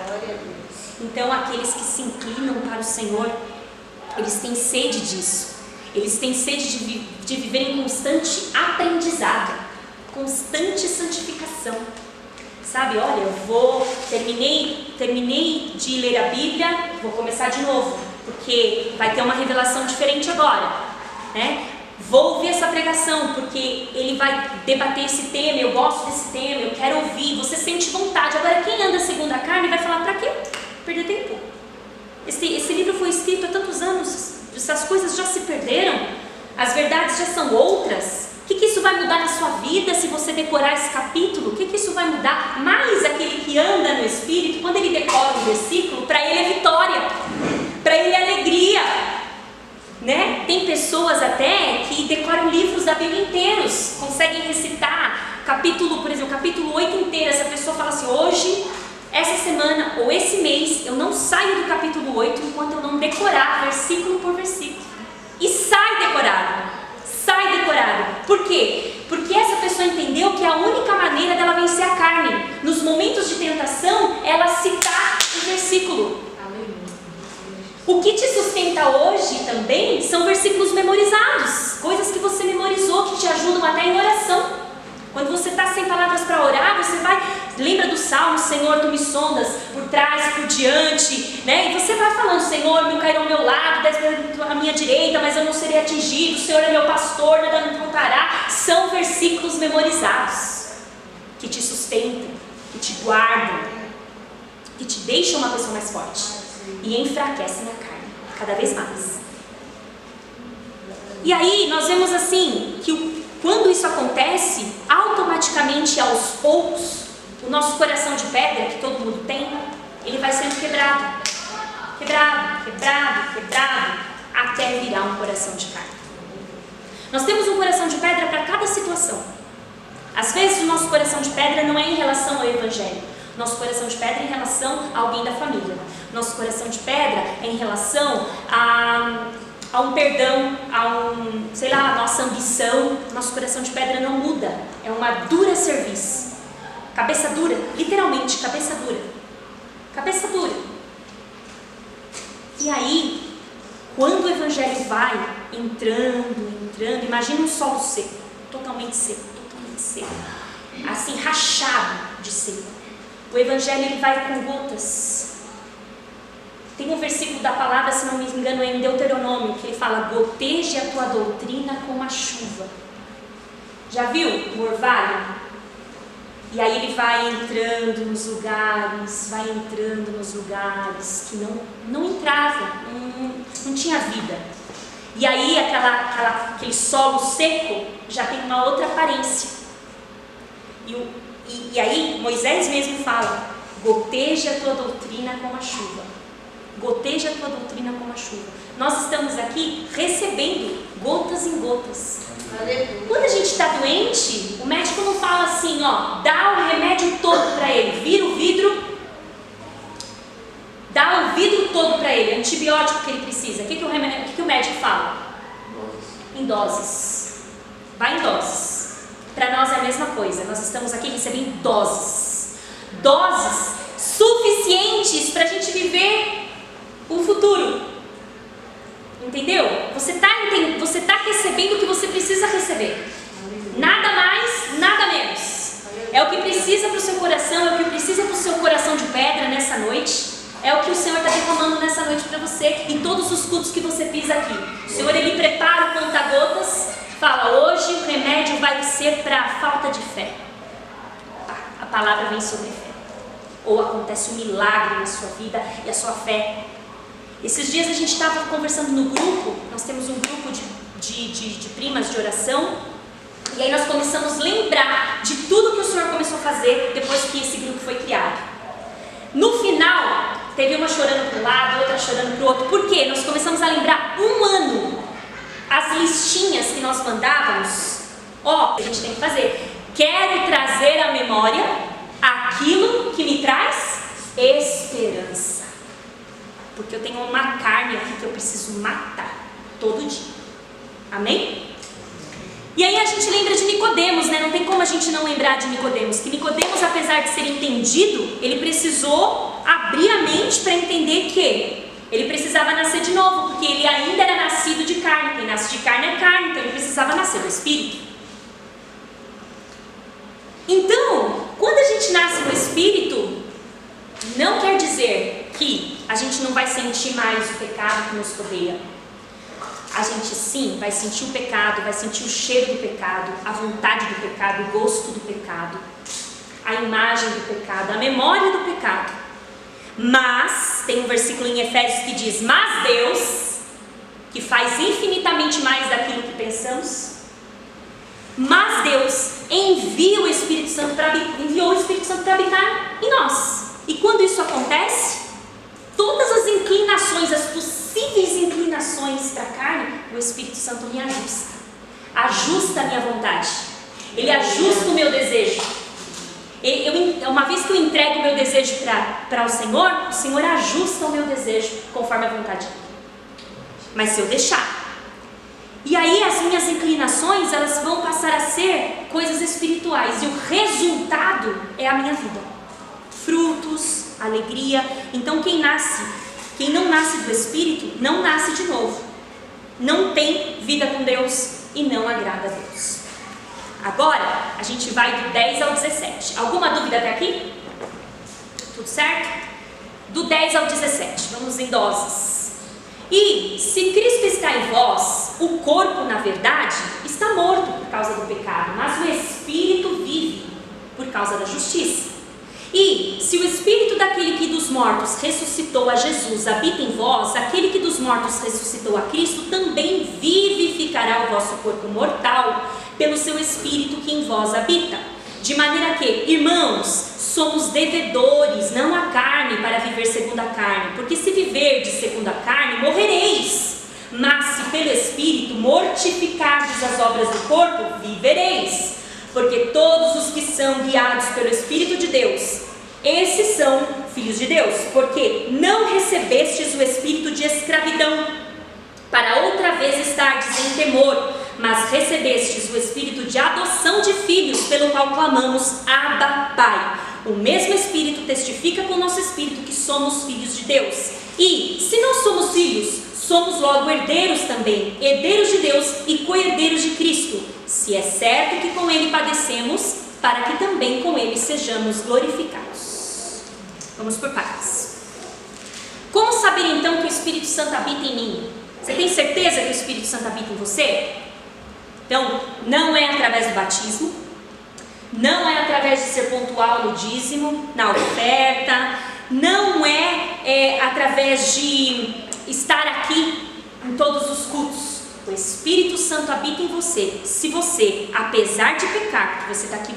Então aqueles que se inclinam para o Senhor, eles têm sede disso. Eles têm sede de viver em constante aprendizado, constante santificação. Sabe, olha, terminei de ler a Bíblia, vou começar de novo, porque vai ter uma revelação diferente agora, né? Vou ouvir essa pregação, porque ele vai debater esse tema, eu gosto desse tema, eu quero ouvir, você sente vontade. Agora, quem anda segundo a carne vai falar, pra quê? Perder tempo. Esse livro foi escrito há tantos anos, essas coisas já se perderam, as verdades já são outras. O que isso vai mudar na sua vida se você decorar esse capítulo? O que isso vai mudar? Mais aquele que anda no Espírito, quando ele decora um versículo, para ele é vitória, para ele é alegria, né? Tem pessoas até que decoram livros da Bíblia inteiros, conseguem recitar capítulo, por exemplo, capítulo 8 inteiro. Essa pessoa fala assim, hoje, essa semana ou esse mês, eu não saio do capítulo 8 enquanto eu não decorar versículo por versículo. E sai decorado. Por quê? Porque essa pessoa entendeu que a única maneira dela vencer a carne, nos momentos de tentação, ela citar o versículo. O que te sustenta hoje também são versículos memorizados, coisas que você memorizou, que te ajudam até em oração. Quando você está sem palavras para orar, você vai, lembra do Salmo, Senhor, Tu me sondas por trás, por diante, né? E você vai falando, Senhor, mil cairão ao meu lado, 10 à minha direita, mas eu não serei atingido, o Senhor é meu pastor, nada me faltará. São versículos memorizados, que te sustentam, que te guardam, que te deixam uma pessoa mais forte e enfraquecem a carne, cada vez mais. E aí, nós vemos assim, que quando isso acontece, automaticamente, aos poucos, o nosso coração de pedra, que todo mundo tem, ele vai sendo quebrado, até virar um coração de carne. Nós temos um coração de pedra para cada situação. Às vezes o nosso coração de pedra não é em relação ao Evangelho. Nosso coração de pedra é em relação a alguém da família. Nosso coração de pedra é em relação a um perdão, a nossa ambição. Nosso coração de pedra não muda, é uma dura serviço, cabeça dura, literalmente, cabeça dura. E aí, quando o Evangelho vai entrando, imagina um solo seco, totalmente seco, assim, rachado de seco. O Evangelho, ele vai com gotas. Tem um versículo da palavra, se não me engano, é em Deuteronômio, que ele fala, goteje a tua doutrina como a chuva. Já viu o orvalho? E aí ele vai entrando nos lugares que não entrava, não tinha vida. E aí aquele solo seco já tem uma outra aparência. E aí Moisés mesmo fala: goteja a tua doutrina como a chuva. Goteja a tua doutrina como a chuva. Nós estamos aqui recebendo gotas em gotas. Quando a gente está doente, o médico não fala assim, ó, dá o remédio todo para ele, vira o vidro, dá o vidro todo para ele, antibiótico que ele precisa. O que o médico fala? Em doses. Vai em doses. Para nós é a mesma coisa. Nós estamos aqui recebendo doses. Doses suficientes para a gente viver o futuro. Entendeu? Você está recebendo o que você precisa receber. Nada mais, nada menos. É o que precisa para o seu coração, é o que precisa para o seu coração de pedra nessa noite. É o que o Senhor está derramando nessa noite para você, em todos os cultos que você pisa aqui. O Senhor, Ele prepara o conta-gotas, fala: hoje o remédio vai ser para a falta de fé. A palavra vem sobre fé. Ou acontece um milagre na sua vida e a sua fé. Esses dias a gente estava conversando no grupo, nós temos um grupo de primas de oração, e aí nós começamos a lembrar de tudo que o Senhor começou a fazer depois que esse grupo foi criado. No final, teve uma chorando para um lado, outra chorando para o outro. Por quê? Nós começamos a lembrar um ano, as listinhas que nós mandávamos. A gente tem que fazer. Quero trazer à memória aquilo que me traz esperança. Porque eu tenho uma carne aqui que eu preciso matar todo dia. Amém? E aí a gente lembra de Nicodemos, né? Não tem como a gente não lembrar de Nicodemos. Que Nicodemos, apesar de ser entendido, ele precisou abrir a mente para entender que ele precisava nascer de novo, porque ele ainda era nascido de carne. Quem nasce de carne é carne, então ele precisava nascer do Espírito. Então, quando a gente nasce do Espírito, não quer dizer que a gente não vai sentir mais o pecado que nos rodeia. A gente sim vai sentir o pecado, vai sentir o cheiro do pecado, a vontade do pecado, o gosto do pecado, a imagem do pecado, a memória do pecado. Mas, tem um versículo em Efésios que diz: mas Deus, que faz infinitamente mais daquilo que pensamos, mas Deus enviou o Espírito Santo para habitar em nós. E quando isso acontece, todas as inclinações, as possíveis inclinações para a carne, o Espírito Santo me ajusta a minha vontade, Ele ajusta o meu desejo. Uma vez que eu entrego o meu desejo para o Senhor ajusta o meu desejo conforme a vontade dele. Mas se eu deixar, e aí as minhas inclinações, elas vão passar a ser coisas espirituais, e o resultado é a minha vida, frutos, alegria. Então quem não nasce do Espírito, não nasce de novo, não tem vida com Deus e não agrada a Deus. Agora, a gente vai do 10 ao 17. Alguma dúvida até aqui? Tudo certo? Do 10 ao 17, vamos em doses. E se Cristo está em vós, o corpo, na verdade, está morto por causa do pecado, mas o Espírito vive por causa da justiça. E se o Espírito daquele que dos mortos ressuscitou a Jesus habita em vós, aquele que dos mortos ressuscitou a Cristo também vivificará o vosso corpo mortal pelo seu Espírito que em vós habita. De maneira que, irmãos, somos devedores, não à carne, para viver segundo a carne. Porque se viverdes segundo a carne, morrereis. Mas se pelo Espírito mortificardes as obras do corpo, vivereis. Porque todos os que são guiados pelo Espírito de Deus, esses são filhos de Deus. Porque não recebestes o espírito de escravidão, para outra vez estardes em temor, mas recebestes o espírito de adoção de filhos, pelo qual clamamos: Abba, Pai. O mesmo Espírito testifica com o nosso espírito que somos filhos de Deus. E, se não somos filhos, somos logo herdeiros também, herdeiros de Deus e co-herdeiros de Cristo, se é certo que com Ele padecemos, para que também com Ele sejamos glorificados. Vamos por partes. Como saber então que o Espírito Santo habita em mim? Você tem certeza que o Espírito Santo habita em você? Então, não é através do batismo, não é através de ser pontual no dízimo, na oferta, não é através de estar aqui em todos os cultos. Santo habita em você, se você, apesar de pecar, porque você está aqui,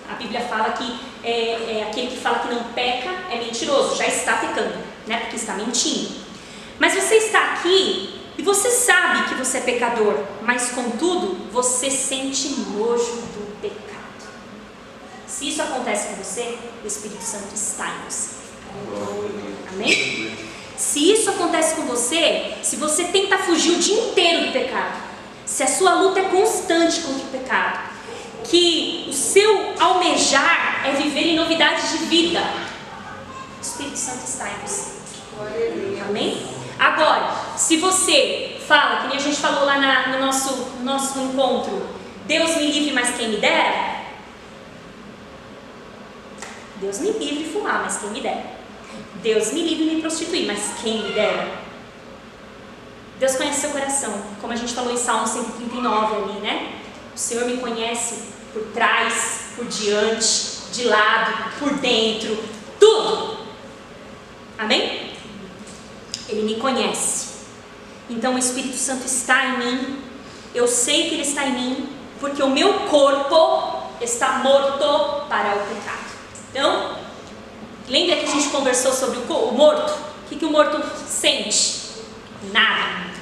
a Bíblia fala que aquele que fala que não peca é mentiroso, já está pecando, né? Porque está mentindo. Mas você está aqui e você sabe que você é pecador, mas contudo, você sente nojo do pecado. Se isso acontece com você, o Espírito Santo está em você. Amém? Se isso acontece com você, se você tenta fugir o dia inteiro do pecado, se a sua luta é constante contra o pecado, que o seu almejar é viver em novidades de vida, o Espírito Santo está em você. Amém? Agora, se você fala, que nem a gente falou lá no nosso encontro, Deus me livre, mas quem me dera, Deus me livre de fumar, mas quem me dera. Deus me livre de me prostituir, mas quem me dera. Deus conhece seu coração, como a gente falou em Salmo 139 ali, né? O Senhor me conhece por trás, por diante, de lado, por dentro, tudo. Amém? Ele me conhece. Então o Espírito Santo está em mim. Eu sei que Ele está em mim, porque o meu corpo está morto para o pecado. Então, lembra que a gente conversou sobre o morto? O que o morto sente? Nada.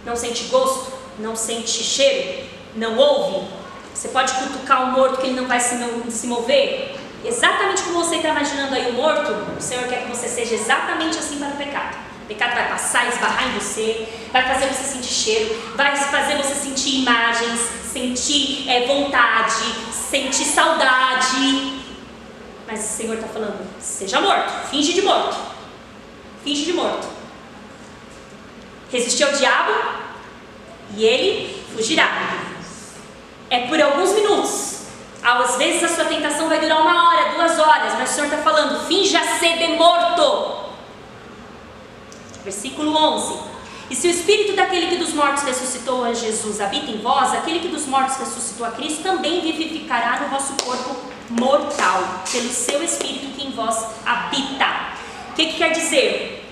Não sente gosto, não sente cheiro, não ouve. Você pode cutucar o morto que ele não vai se mover. Exatamente como você está imaginando aí o morto, o Senhor quer que você seja exatamente assim para o pecado. O pecado vai passar, esbarrar em você, vai fazer você sentir cheiro, vai fazer você sentir imagens, sentir vontade, sentir saudade. Mas o Senhor está falando, seja morto, finge de morto. Finge de morto. Resistir ao diabo e ele fugirá. É por alguns minutos. Às vezes a sua tentação vai durar 1 hora, 2 horas, mas o Senhor está falando, finja ser de morto. Versículo 11. E se o Espírito daquele que dos mortos ressuscitou a Jesus habita em vós, aquele que dos mortos ressuscitou a Cristo também vivificará no vosso corpo mortal, pelo seu Espírito que em vós habita. O que quer dizer?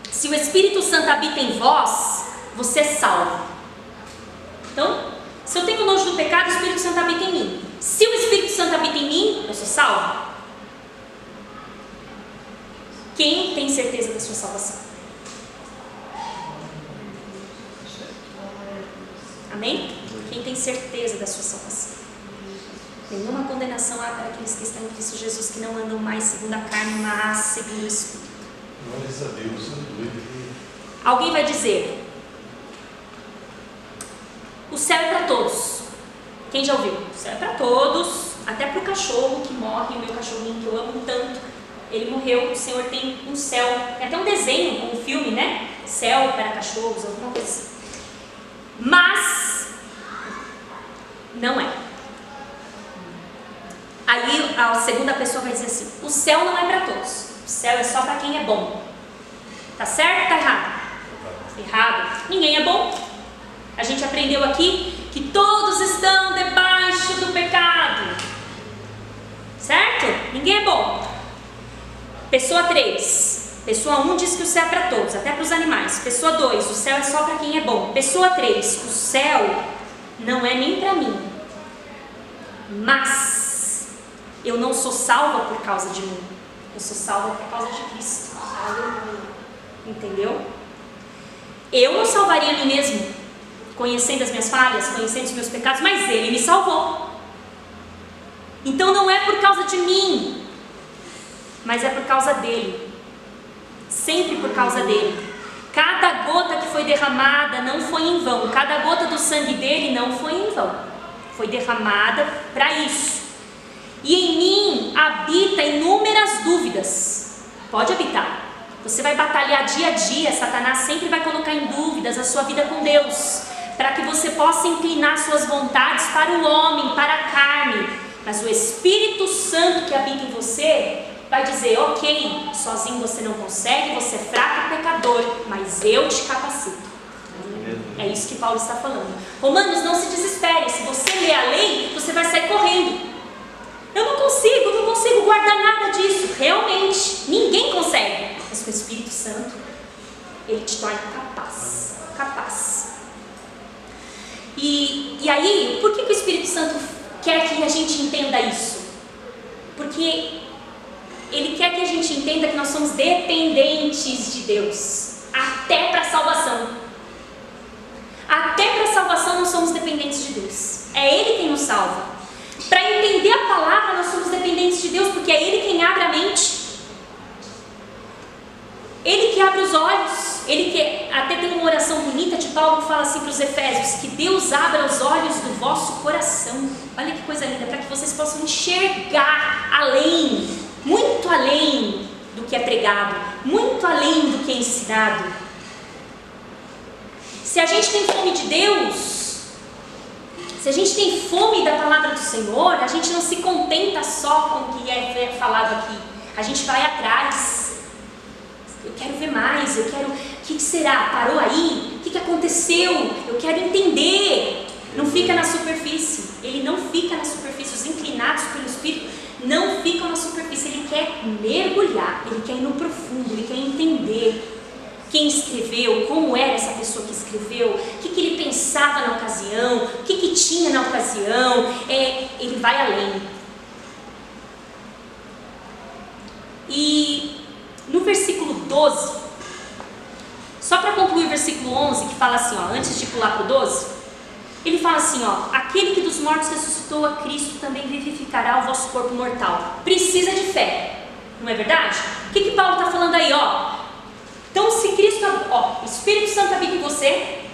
Se o Espírito Santo habita em vós, você é salvo. Então, se eu tenho nojo do pecado, o Espírito Santo habita em mim. Se o Espírito Santo habita em mim, eu sou salvo. Quem tem certeza da sua salvação? Amém? Quem tem certeza da sua salvação? Nenhuma condenação há para aqueles que estão em Cristo Jesus, que não andam mais segundo a carne, mas segundo o Espírito. Glórias a Deus. Alguém vai dizer, o céu é para todos. Quem já ouviu? O céu é para todos, até para o cachorro que morre, o meu cachorrinho que eu amo tanto, ele morreu, o Senhor tem um céu, tem até um desenho, um filme, né? Céu para cachorros, alguma coisa assim. Mas não é. Aí a segunda pessoa vai dizer assim, o céu não é para todos, o céu é só para quem é bom. Tá certo ou tá errado? Errado. Ninguém é bom. A gente aprendeu aqui que todos estão debaixo do pecado. Certo? Ninguém é bom. Pessoa 3. Pessoa 1 diz que o céu é para todos, até para os animais. Pessoa 2, o céu é só para quem é bom. Pessoa 3, o céu não é nem para mim. Mas eu não sou salva por causa de mim. Eu sou salva por causa de Cristo. Entendeu? Eu não salvaria a mim mesmo, conhecendo as minhas falhas, conhecendo os meus pecados, mas Ele me salvou. Então não é por causa de mim, mas é por causa dEle. Sempre por causa dEle. Cada gota que foi derramada não foi em vão. Cada gota do sangue dEle não foi em vão. Foi derramada para isso. E em mim habita inúmeras dúvidas. Pode habitar. Você vai batalhar dia a dia, Satanás sempre vai colocar em dúvidas a sua vida com Deus, para que você possa inclinar suas vontades para o homem, para a carne. Mas o Espírito Santo que habita em você vai dizer, ok, sozinho você não consegue, você é fraco e pecador, mas eu te capacito. É isso que Paulo está falando. Romanos, não se desespere, se você ler a lei, você vai sair correndo. Eu não consigo guardar nada disso. Realmente, ninguém consegue. Mas com o Espírito Santo, Ele te torna capaz. E aí, por que o Espírito Santo quer que a gente entenda isso? Porque ele quer que a gente entenda que nós somos dependentes de Deus, até para a salvação. Até para a salvação nós somos dependentes de Deus. É Ele quem nos salva. Para entender a palavra nós somos dependentes de Deus, porque é Ele quem abre a mente. Ele que abre os olhos. Ele que até tem uma oração bonita de Paulo que fala assim para os Efésios: que Deus abra os olhos do vosso coração. Olha que coisa linda, para que vocês possam enxergar além, muito além do que é pregado, muito além do que é ensinado. Se a gente tem fome de Deus, se a gente tem fome da palavra do Senhor, a gente não se contenta só com o que é falado aqui. A gente vai atrás. Eu quero ver mais, eu quero... O que será? Parou aí? O que aconteceu? Eu quero entender. Não fica na superfície. Ele não fica na superfície. Os inclinados pelo Espírito não ficam na superfície. Ele quer mergulhar, ele quer ir no profundo, ele quer entender quem escreveu, como era essa pessoa que escreveu, o que ele pensava na ocasião, o que tinha na ocasião. Ele vai além. E no versículo 12, só para concluir o versículo 11, que fala assim, ó, antes de pular para o 12, ele fala assim, ó: aquele que dos mortos ressuscitou a Cristo também vivificará o vosso corpo mortal. Precisa de fé, não é verdade? O que Paulo está falando aí, ó? Então, se Cristo, ó, o Espírito Santo habita em você,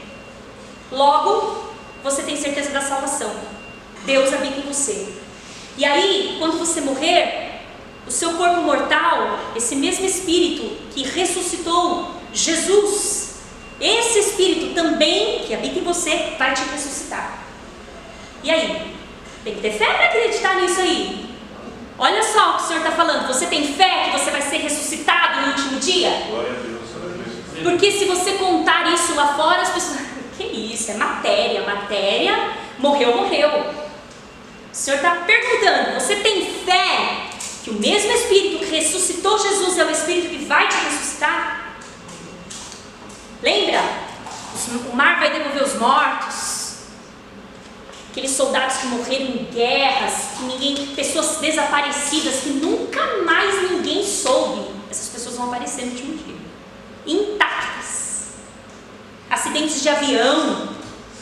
logo você tem certeza da salvação. Deus habita em você. E aí, quando você morrer, o seu corpo mortal, esse mesmo Espírito que ressuscitou Jesus, esse Espírito também que habita em você vai te ressuscitar. E aí? Tem que ter fé para acreditar nisso aí. Olha só o que o Senhor está falando. Você tem fé que você vai ser ressuscitado no último dia? Glória a Deus. Porque se você contar isso lá fora, as pessoas... Que isso? É matéria. Matéria, morreu. O Senhor está perguntando: você tem fé que o mesmo Espírito que ressuscitou Jesus é o Espírito que vai te ressuscitar? Lembra? O mar vai devolver os mortos. Aqueles soldados que morreram em guerras, pessoas desaparecidas que nunca mais ninguém soube. Essas pessoas vão aparecer no último dia, intactas. Acidentes de avião,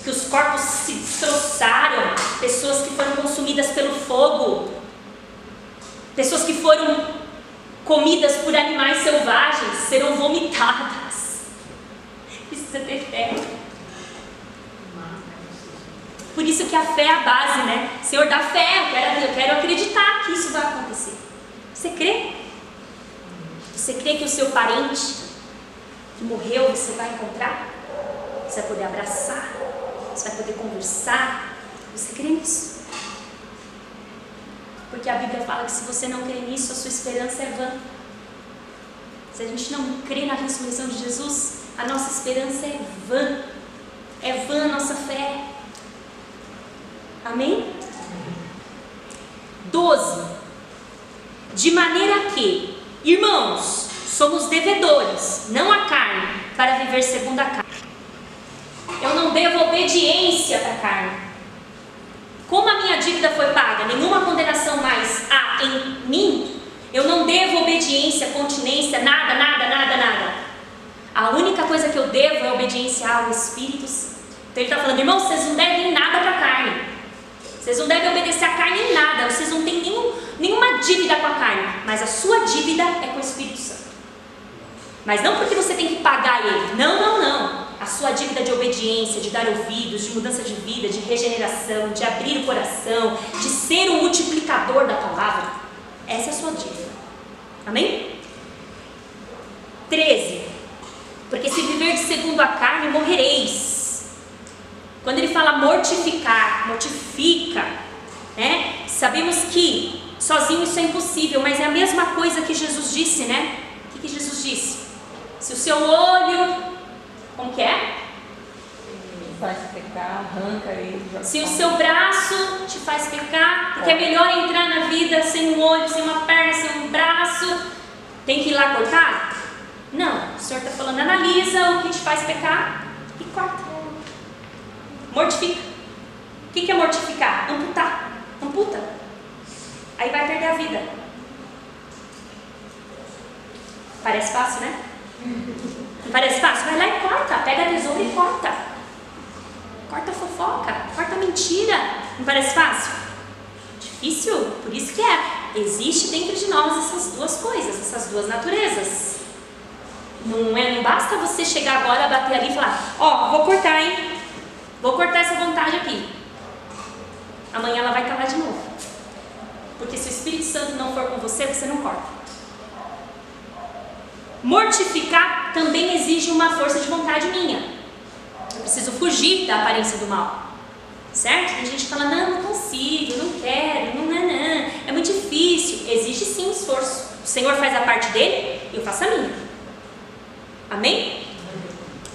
que os corpos se destroçaram, pessoas que foram consumidas pelo fogo, pessoas que foram comidas por animais selvagens, serão vomitadas. Precisa ter fé. Por isso que a fé é a base, né? Senhor, dá fé, eu quero acreditar que isso vai acontecer. Você crê? Você crê que o seu parente que morreu você vai encontrar? Você vai poder abraçar? Você vai poder conversar? Você crê nisso? Porque a Bíblia fala que se você não crê nisso, a sua esperança é vã. Se a gente não crê na ressurreição de Jesus, a nossa esperança é vã. É vã a nossa fé. Amém? 12. De maneira que, irmãos, somos devedores, não a carne, para viver segundo a carne. Eu não devo obediência para a carne. Como a minha dívida foi paga, nenhuma condenação mais há em mim, eu não devo obediência, continência, nada. A única coisa que eu devo é obediência ao Espírito Santo. Então ele está falando: irmãos, vocês não devem nada para a carne. Vocês não devem obedecer a carne em nada. Vocês não têm nenhuma dívida com a carne. Mas a sua dívida é com o Espírito Santo. Mas não porque você tem que pagar ele. Não. A sua dívida de obediência, de dar ouvidos, de mudança de vida, de regeneração, de abrir o coração, de ser um multiplicador da palavra. Essa é a sua dívida. Amém? 13. Porque se viver de segundo a carne, morrereis. Quando ele fala mortificar, mortifica, né? Sabemos que sozinho isso é impossível, mas é a mesma coisa que Jesus disse, né? O que Jesus disse? Se o seu olho, como que é? Faz pecar, arranca ele. Se o seu braço te faz pecar, porque é melhor entrar na vida sem um olho, sem uma perna, sem um braço, tem que ir lá cortar? Não, o Senhor está falando: analisa o que te faz pecar e corta. Mortifica. O que é mortificar? Amputar. Amputa. Aí vai perder a vida. Parece fácil, né? Não parece fácil? Vai lá e corta. Pega a tesoura e corta. Corta a fofoca. Corta a mentira. Não parece fácil? Difícil. Por isso que existe dentro de nós essas duas coisas, essas duas naturezas. Não basta você chegar agora, bater ali e falar: ó, vou cortar, hein? Vou cortar essa vontade aqui. Amanhã ela vai estar lá de novo. Porque se o Espírito Santo não for com você, você não corta. Mortificar também exige uma força de vontade minha. Eu preciso fugir da aparência do mal. Certo? Tem gente que fala: não consigo, não quero, não. É muito difícil. Exige sim esforço. O Senhor faz a parte dele e eu faço a minha. Amém?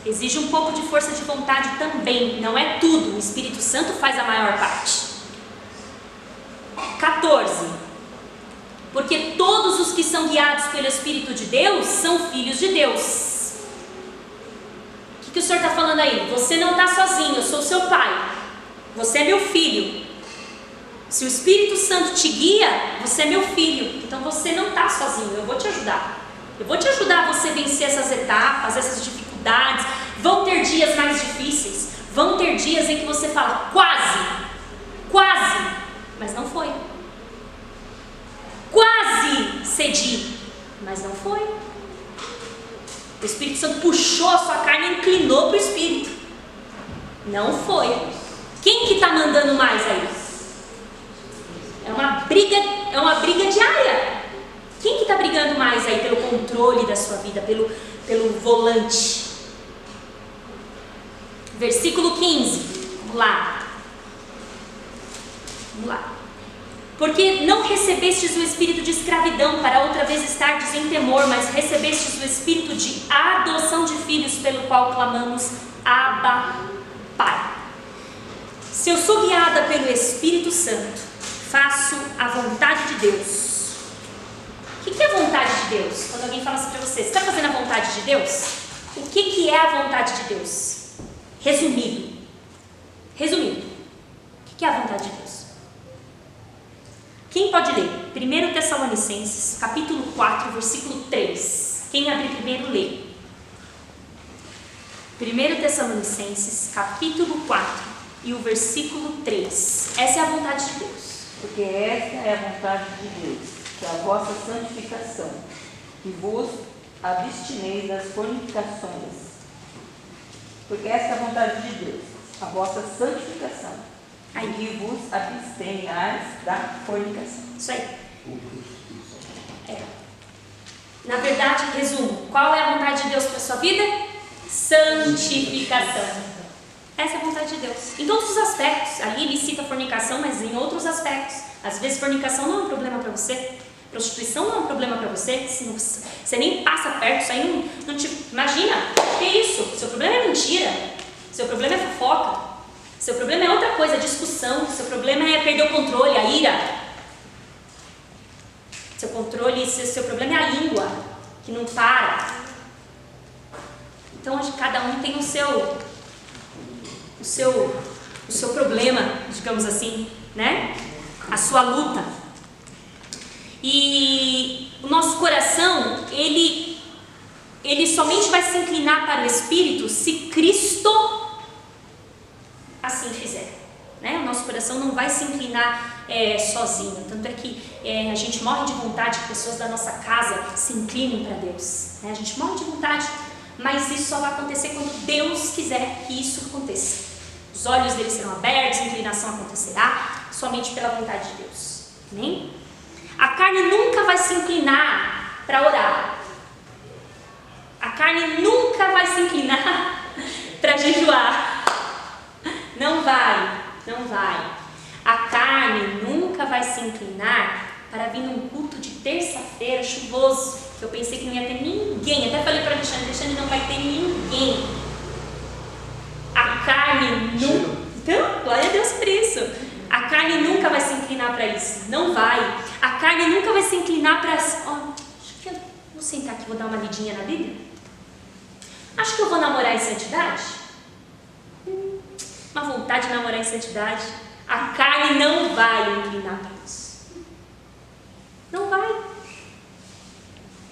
Exige um pouco de força de vontade também. Não é tudo. O Espírito Santo faz a maior parte. 14. Porque todos os que são guiados pelo Espírito de Deus são filhos de Deus. O que o Senhor está falando aí? Você não está sozinho, eu sou seu pai. Você é meu filho. Se o Espírito Santo te guia, você é meu filho. Então você não está sozinho, eu vou te ajudar. Eu vou te ajudar a você vencer essas etapas, essas dificuldades. Vão ter dias mais difíceis. Vão ter dias em que você fala: quase, mas não foi. Quase cedi, mas não foi. O Espírito Santo puxou a sua carne e inclinou para o Espírito. Não foi. Quem que está mandando mais aí? É uma briga diária. Quem que está brigando mais aí pelo controle da sua vida, pelo volante? Versículo 15. Vamos lá. Porque não recebestes o espírito de escravidão para outra vez estardes em temor, mas recebestes o espírito de adoção de filhos, pelo qual clamamos: Abba, Pai. Se eu sou guiada pelo Espírito Santo, faço a vontade de Deus. O que é a vontade de Deus? Quando alguém fala assim para você: você está fazendo a vontade de Deus? O que é a vontade de Deus? Resumido. O que é a vontade de Deus? Quem pode ler? 1 Tessalonicenses, capítulo 4, versículo 3. Quem abrir primeiro, lê. 1 Tessalonicenses, capítulo 4 e o versículo 3. Essa é a vontade de Deus. Porque esta é a vontade de Deus, que é a vossa santificação, que vos abstineis das fornicações. Porque esta é a vontade de Deus, a vossa santificação, e que vos abstenhais da fornicação. Isso aí. Na verdade, resumo: qual é a vontade de Deus para a sua vida? Santificação. Essa é a vontade de Deus. Em todos os aspectos. Ali ele cita fornicação, mas em outros aspectos. Às vezes fornicação não é um problema para você. Prostituição não é um problema para você. Você nem passa perto, isso aí não te... Imagina, que isso? Seu problema é mentira. Seu problema é fofoca. Seu problema é outra coisa, discussão. Seu problema é perder o controle, a ira. Seu problema é a língua, que não para. Então, cada um tem o seu problema, digamos assim, né? A sua luta. E o nosso coração, ele somente vai se inclinar para o Espírito se Cristo assim fizer, né? O nosso coração não vai se inclinar sozinho. Tanto é que a gente morre de vontade que pessoas da nossa casa se inclinem para Deus, né? A gente morre de vontade, mas isso só vai acontecer quando Deus quiser que isso aconteça. Os olhos dele serão abertos, a inclinação acontecerá somente pela vontade de Deus. Amém? A carne nunca vai se inclinar para orar. A carne nunca vai se inclinar para jejuar. Não vai. A carne nunca vai se inclinar para vir num culto de terça-feira chuvoso. Eu pensei que não ia ter ninguém. Até falei para Alexandre, não vai ter ninguém. A carne nunca... Então, glória a Deus por isso. A carne nunca vai se inclinar para isso. Não vai. A carne nunca vai se inclinar para... Acho que eu vou sentar aqui, vou dar uma lidinha na Bíblia. Acho que eu vou namorar em santidade. uma vontade de namorar em santidade, a carne não vai inclinar para isso. Não vai.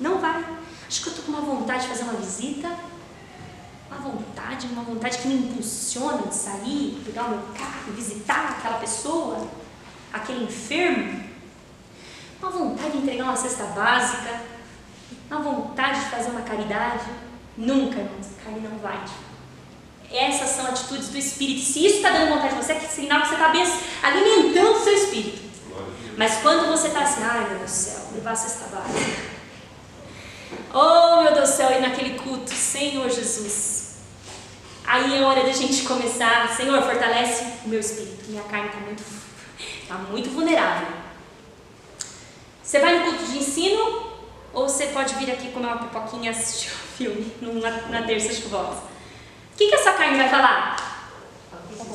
Não vai. Acho que eu estou com uma vontade de fazer uma visita, uma vontade que me impulsiona de sair, pegar o meu carro, visitar aquela pessoa, aquele enfermo. Uma vontade de entregar uma cesta básica, uma vontade de fazer uma caridade. Nunca, irmãos, a carne não vai. Essas são atitudes do Espírito. Se isso está dando vontade de você, é sinal que você está alimentando o seu Espírito. Mas quando você está assim, ai meu Deus do céu, levar a cesta básica. Oh meu Deus do céu, ir naquele culto, Senhor Jesus. Aí é hora da gente começar, Senhor, fortalece o meu espírito. Minha carne está muito vulnerável. Você vai no culto de ensino ou você pode vir aqui comer uma pipoquinha e assistir um filme na terça chuvosa? O que essa carne vai falar?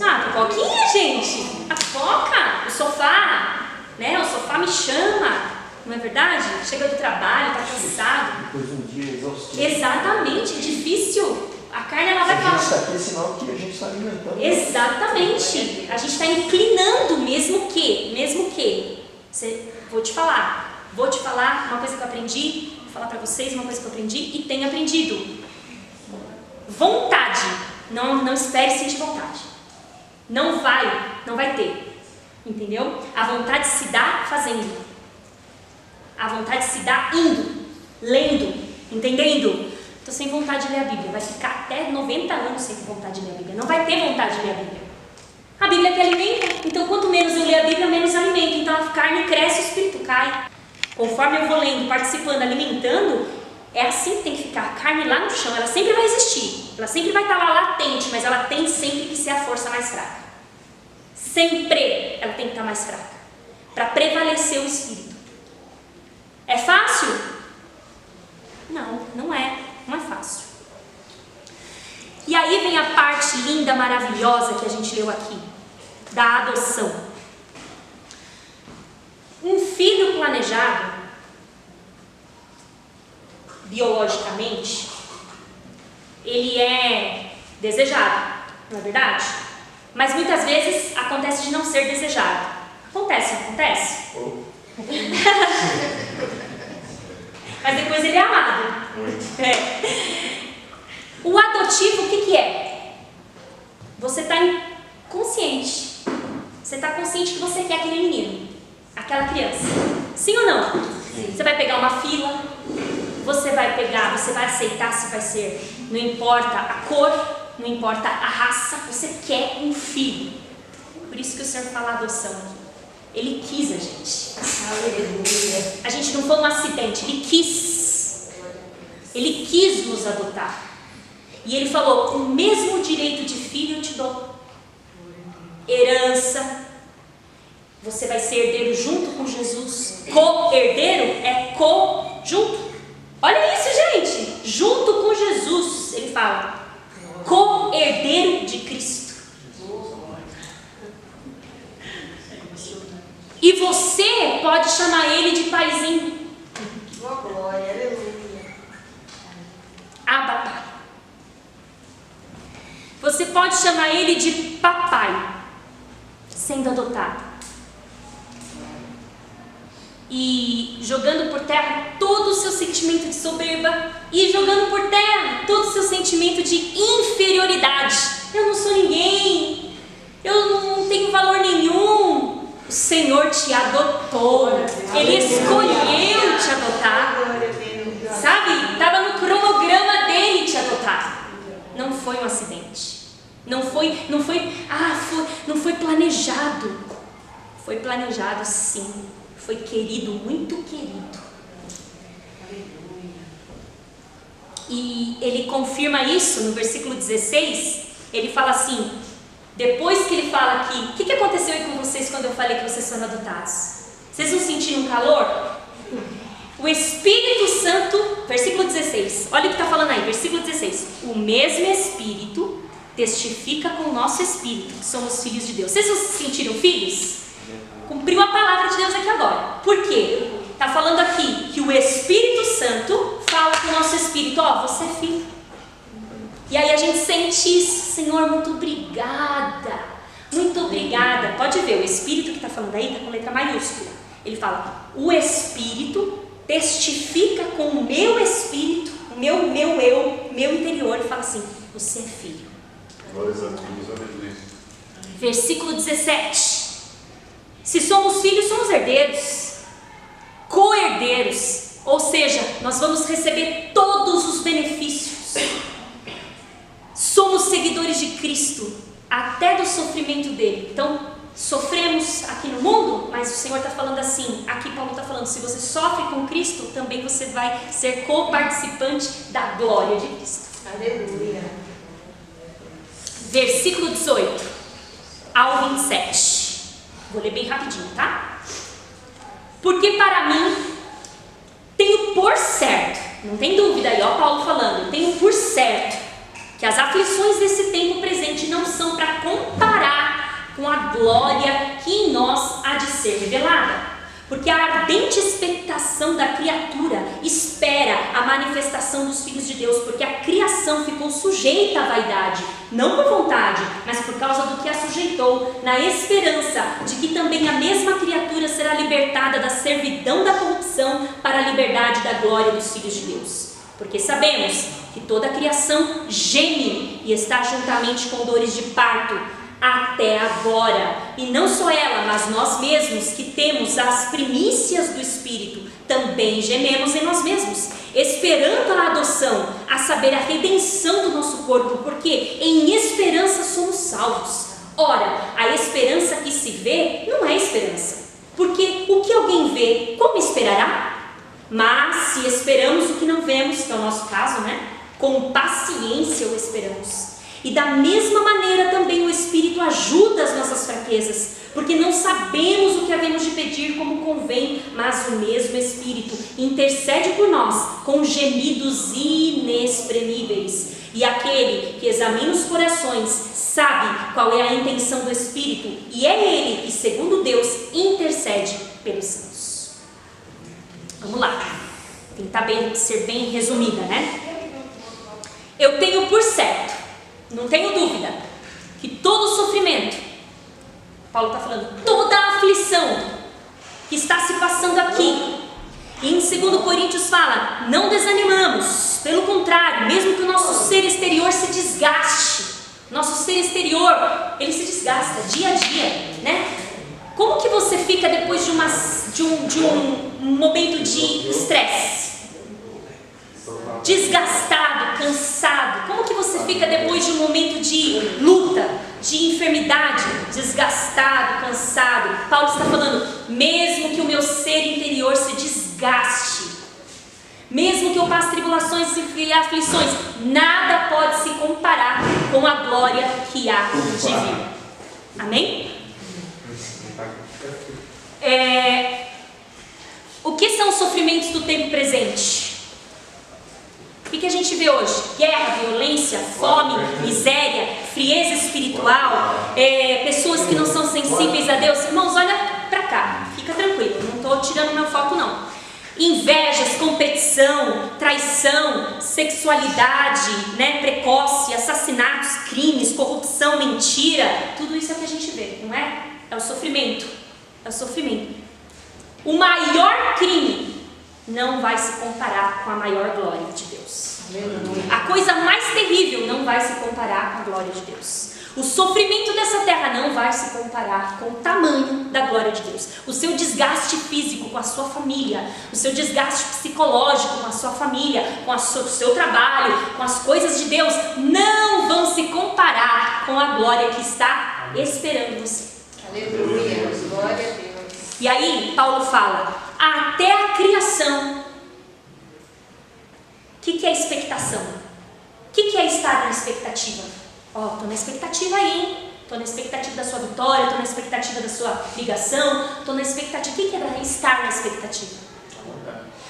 Ah, pipoquinha, gente. A pipoca, o sofá, né? O sofá me chama, não é verdade? Chega do trabalho, está cansado. Depois de um dia exaustivo. Exatamente, difícil. A carne ela vai falar. A gente está aqui, é sinal que a gente está alimentando. Exatamente. A gente está inclinando, mesmo que. Vou te falar uma coisa que eu aprendi, vou falar para vocês uma coisa que eu aprendi e tenho aprendido. Vontade. Não espere sentir vontade. Não vai ter. Entendeu? A vontade se dá fazendo. A vontade se dá indo, lendo, entendendo. Estou sem vontade de ler a Bíblia. Vai ficar até 90 anos sem vontade de ler a Bíblia. Não vai ter vontade de ler a Bíblia. A Bíblia que alimenta. Então, quanto menos eu ler a Bíblia, menos alimento. Então, a carne cresce, o espírito cai. Conforme eu vou lendo, participando, alimentando, é assim que tem que ficar. A carne lá no chão, ela sempre vai existir. Ela sempre vai estar lá latente, mas ela tem sempre que ser a força mais fraca. Sempre ela tem que estar mais fraca. Para prevalecer o espírito. É fácil? Não é. Não é fácil. E aí vem a parte linda, maravilhosa que a gente leu aqui, da adoção. Um filho planejado, biologicamente, ele é desejado, não é verdade? Mas muitas vezes acontece de não ser desejado. Acontece, não acontece? Mas depois ele é amado. O adotivo, o que é? Você está consciente. Você está consciente que você quer aquele menino, aquela criança. Sim ou não? Sim. Você vai pegar uma fila, você vai aceitar se vai ser, não importa a cor, não importa a raça, você quer um filho. Por isso que o Senhor fala adoção aqui. Ele quis a gente. Aleluia. A gente não foi um acidente, Ele quis. Ele quis nos adotar. E Ele falou, o mesmo direito de filho eu te dou. Herança. Você vai ser herdeiro junto com Jesus. Co-herdeiro é junto. Olha isso, gente. Junto com Jesus, Ele fala. Co-herdeiro de Cristo. E você pode chamar Ele de paizinho. Glória, aleluia. Abba, Pai. Você pode chamar Ele de papai, sendo adotado. E jogando por terra todo o seu sentimento de soberba. E jogando por terra todo o seu sentimento de inferioridade. Eu não sou ninguém. Eu não tenho valor nenhum. O Senhor te adotou. Ele escolheu te adotar. Sabe? Estava no cronograma dele te adotar. Não foi um acidente. Não foi planejado. Foi planejado, sim. Foi querido, muito querido. E ele confirma isso no versículo 16. Ele fala assim, depois que ele fala aqui, o que aconteceu aí com vocês quando eu falei que vocês foram adotados? Vocês não sentiram calor? O Espírito Santo, versículo 16, olha o que está falando aí, versículo 16. O mesmo Espírito testifica com o nosso Espírito que somos filhos de Deus. Vocês não se sentiram filhos? Cumpriu a palavra de Deus aqui agora. Por quê? Está falando aqui que o Espírito Santo fala com o nosso Espírito, você é filho. E aí a gente sente isso. Senhor, muito obrigada. Muito obrigada. Pode ver, o Espírito que está falando aí está com letra maiúscula. Ele fala, o Espírito testifica com o meu Espírito, o meu eu, meu interior, e fala assim, você é filho. Versículo 17. Se somos filhos, somos herdeiros, co-herdeiros, ou seja, nós vamos receber todos os benefícios. Somos seguidores de Cristo, até do sofrimento dele. Então, sofremos aqui no mundo, mas o Senhor está falando assim, aqui Paulo está falando, se você sofre com Cristo, também você vai ser co-participante da glória de Cristo. Aleluia. Versículo 18 ao 27. Vou ler bem rapidinho, tá? Porque para mim, tenho por certo, não tem dúvida aí, ó Paulo falando, tenho por certo que as aflições desse tempo presente não são para comparar com a glória que em nós há de ser revelada. Porque a ardente expectação da criatura espera a manifestação dos filhos de Deus, porque a criação ficou sujeita à vaidade, não por vontade, mas por causa do que a sujeitou, na esperança de que também a mesma criatura será libertada da servidão da corrupção para a liberdade da glória dos filhos de Deus. Porque sabemos que toda a criação geme e está juntamente com dores de parto, até agora, e não só ela, mas nós mesmos que temos as primícias do Espírito, também gememos em nós mesmos, esperando a adoção, a saber, a redenção do nosso corpo, porque em esperança somos salvos. Ora, a esperança que se vê não é esperança, porque o que alguém vê, como esperará? Mas se esperamos o que não vemos, que é o nosso caso, né? Com paciência o esperamos. E da mesma maneira também o Espírito ajuda as nossas fraquezas, porque não sabemos o que havemos de pedir como convém, mas o mesmo Espírito intercede por nós com gemidos inexprimíveis. E aquele que examina os corações sabe qual é a intenção do Espírito, e é Ele que, segundo Deus, intercede pelos santos. Vamos lá, tentar ser bem resumida, né? Eu tenho por certo, não tenho dúvida, que todo sofrimento, Paulo está falando, toda a aflição que está se passando aqui, e em 2 Coríntios fala, não desanimamos, pelo contrário, mesmo que o nosso ser exterior se desgaste, nosso ser exterior, ele se desgasta dia a dia, né? Como que você fica depois de um momento de estresse? Desgastado, cansado. Como que você fica depois de um momento de luta, de enfermidade? Desgastado, cansado. Paulo está falando, mesmo que o meu ser interior se desgaste, mesmo que eu passe tribulações e aflições, nada pode se comparar com a glória que há de vir. Amém? O que são os sofrimentos do tempo presente? O que a gente vê hoje? Guerra, violência, fome, miséria, frieza espiritual, pessoas que não são sensíveis a Deus. Irmãos, olha pra cá, fica tranquilo, não estou tirando meu foco não. Invejas, competição, traição, sexualidade, né, precoce, assassinatos, crimes, corrupção, mentira, tudo isso é o que a gente vê, não é? É o sofrimento, é o sofrimento. O maior crime não vai se comparar com a maior glória de Deus. A coisa mais terrível não vai se comparar com a glória de Deus. O sofrimento dessa terra não vai se comparar com o tamanho da glória de Deus. O seu desgaste físico com a sua família, o seu desgaste psicológico com a sua família, com o seu trabalho, com as coisas de Deus, não vão se comparar com a glória que está esperando você. Aleluia, glória a Deus. E aí, Paulo fala, até a criação. O que é expectação? O que é estar na expectativa? Estou na expectativa aí, hein? Estou na expectativa da sua vitória, estou na expectativa da sua ligação, estou na expectativa. O que é estar na expectativa?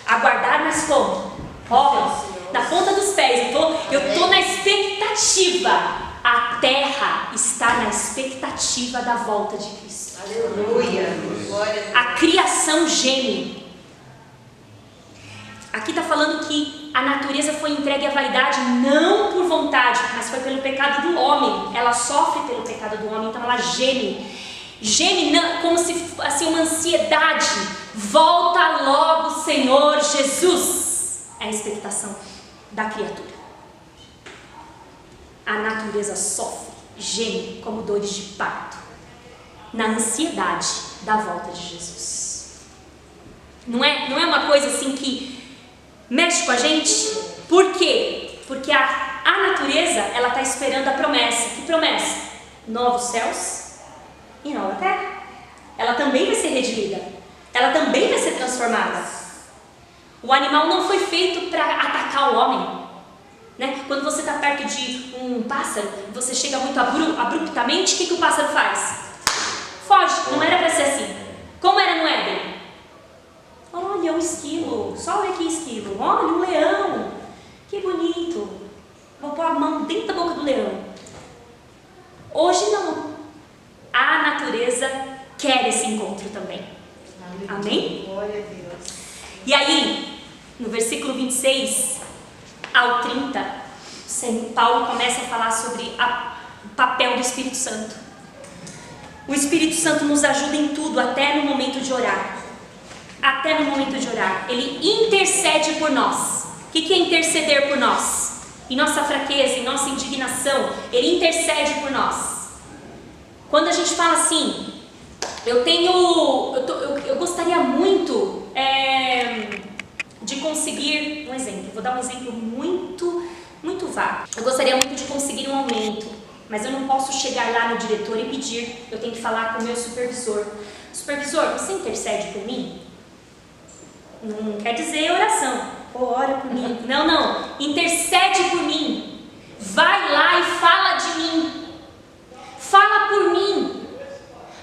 Aguardar, mas como? Na ponta dos pés, eu estou na expectativa. A terra está na expectativa da volta de Cristo. Aleluia, glória a Deus. A criação geme. Aqui está falando que a natureza foi entregue à vaidade não por vontade, mas foi pelo pecado do homem. Ela sofre pelo pecado do homem, então ela geme. Geme como se assim uma ansiedade. Volta logo, Senhor Jesus. É a expectação da criatura. A natureza sofre, geme como dores de parto, na ansiedade da volta de Jesus. Não é uma coisa assim que mexe com a gente? Por quê? Porque a natureza, ela está esperando a promessa. Que promessa? Novos céus e nova terra. Ela também vai ser redimida. Ela também vai ser transformada. O animal não foi feito para atacar o homem. Né? Quando você está perto de um pássaro, você chega muito abruptamente, o que o pássaro faz? Foge. Não era para ser assim. Como era no Éden? Olha um esquilo, só olha aqui esquilo. Olha um leão, que bonito. Vou pôr a mão dentro da boca do leão. Hoje não. A natureza quer esse encontro também. Amém? Glória a Deus. E aí, no versículo 26 ao 30, Paulo começa a falar sobre o papel do Espírito Santo. O Espírito Santo nos ajuda em tudo, até no momento de orar. Até no momento de orar. Ele intercede por nós. O que é interceder por nós? Em nossa fraqueza, em nossa indignação, Ele intercede por nós. Quando a gente fala assim, eu gostaria muito de conseguir um exemplo. Vou dar um exemplo muito vago. Eu gostaria muito de conseguir um aumento, mas eu não posso chegar lá no diretor e pedir. Eu tenho que falar com o meu supervisor. Supervisor, você intercede por mim? Não quer dizer oração. Ora por mim. Não. Intercede por mim. Vai lá e fala de mim. Fala por mim.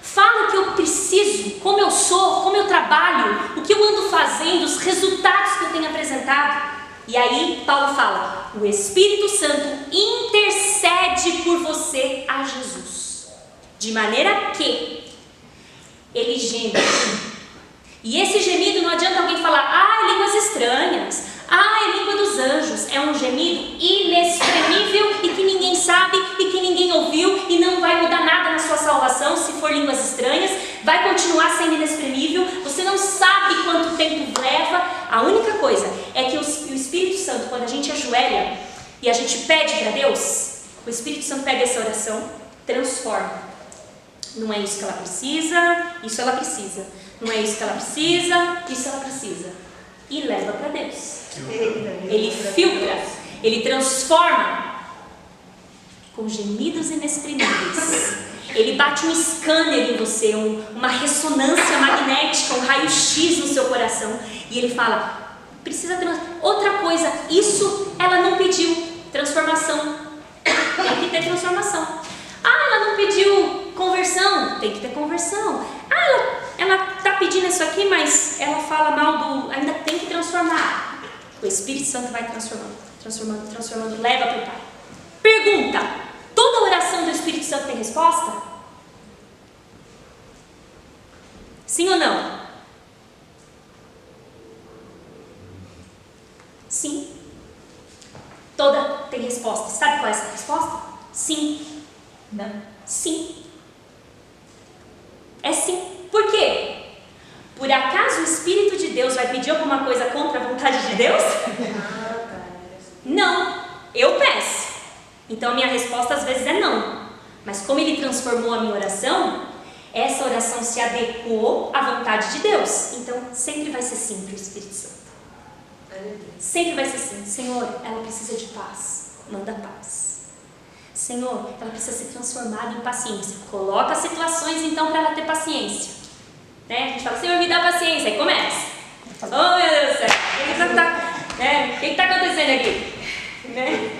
Fala o que eu preciso, como eu sou, como eu trabalho, o que eu ando fazendo, os resultados que eu tenho apresentado. E aí Paulo fala, o Espírito Santo intercede por você a Jesus, de maneira que ele geme. E esse gemido não adianta alguém falar, línguas estranhas, é língua dos anjos. É um gemido inexprimível e que ninguém sabe e que ninguém ouviu e não vai mudar nada na sua salvação se for línguas estranhas. Vai continuar sendo inexprimível. Você não sabe quanto tempo leva. A única coisa é que o Espírito Santo, quando a gente ajoelha e a gente pede para Deus, o Espírito Santo pega essa oração, transforma. Não é isso que ela precisa, isso ela precisa. Não é isso que ela precisa, isso ela precisa. E leva para Deus. Ele filtra, ele transforma com gemidos inexprimíveis. Ele bate um scanner em você, uma ressonância magnética, um raio-x no seu coração. E ele fala, precisa outra coisa, isso ela não pediu, transformação. Tem que ter transformação. Ela não pediu conversão, tem que ter conversão. Ela está pedindo isso aqui, mas ela fala mal do... Ainda tem que transformar. O Espírito Santo vai transformando, leva para o Pai. Pergunta, toda oração do Espírito Santo tem resposta? Sim ou não? Sim. Toda tem resposta. Sabe qual é essa resposta? Sim. Não. Sim. É sim. Por quê? Por acaso o Espírito de Deus vai pedir alguma coisa contra a vontade de Deus? Não. Eu peço. Então a minha resposta às vezes é não. Mas como Ele transformou a minha oração, essa oração se adequou à vontade de Deus. Então sempre vai ser sim para o Espírito Santo. Sempre vai ser sim. Senhor, ela precisa de paz. Manda paz. Senhor, ela precisa ser transformada em paciência. Coloca situações então para ela ter paciência. Né? A gente fala, Senhor, me dá paciência. Aí começa. Oh meu Deus do céu, o que está acontecendo aqui? Né?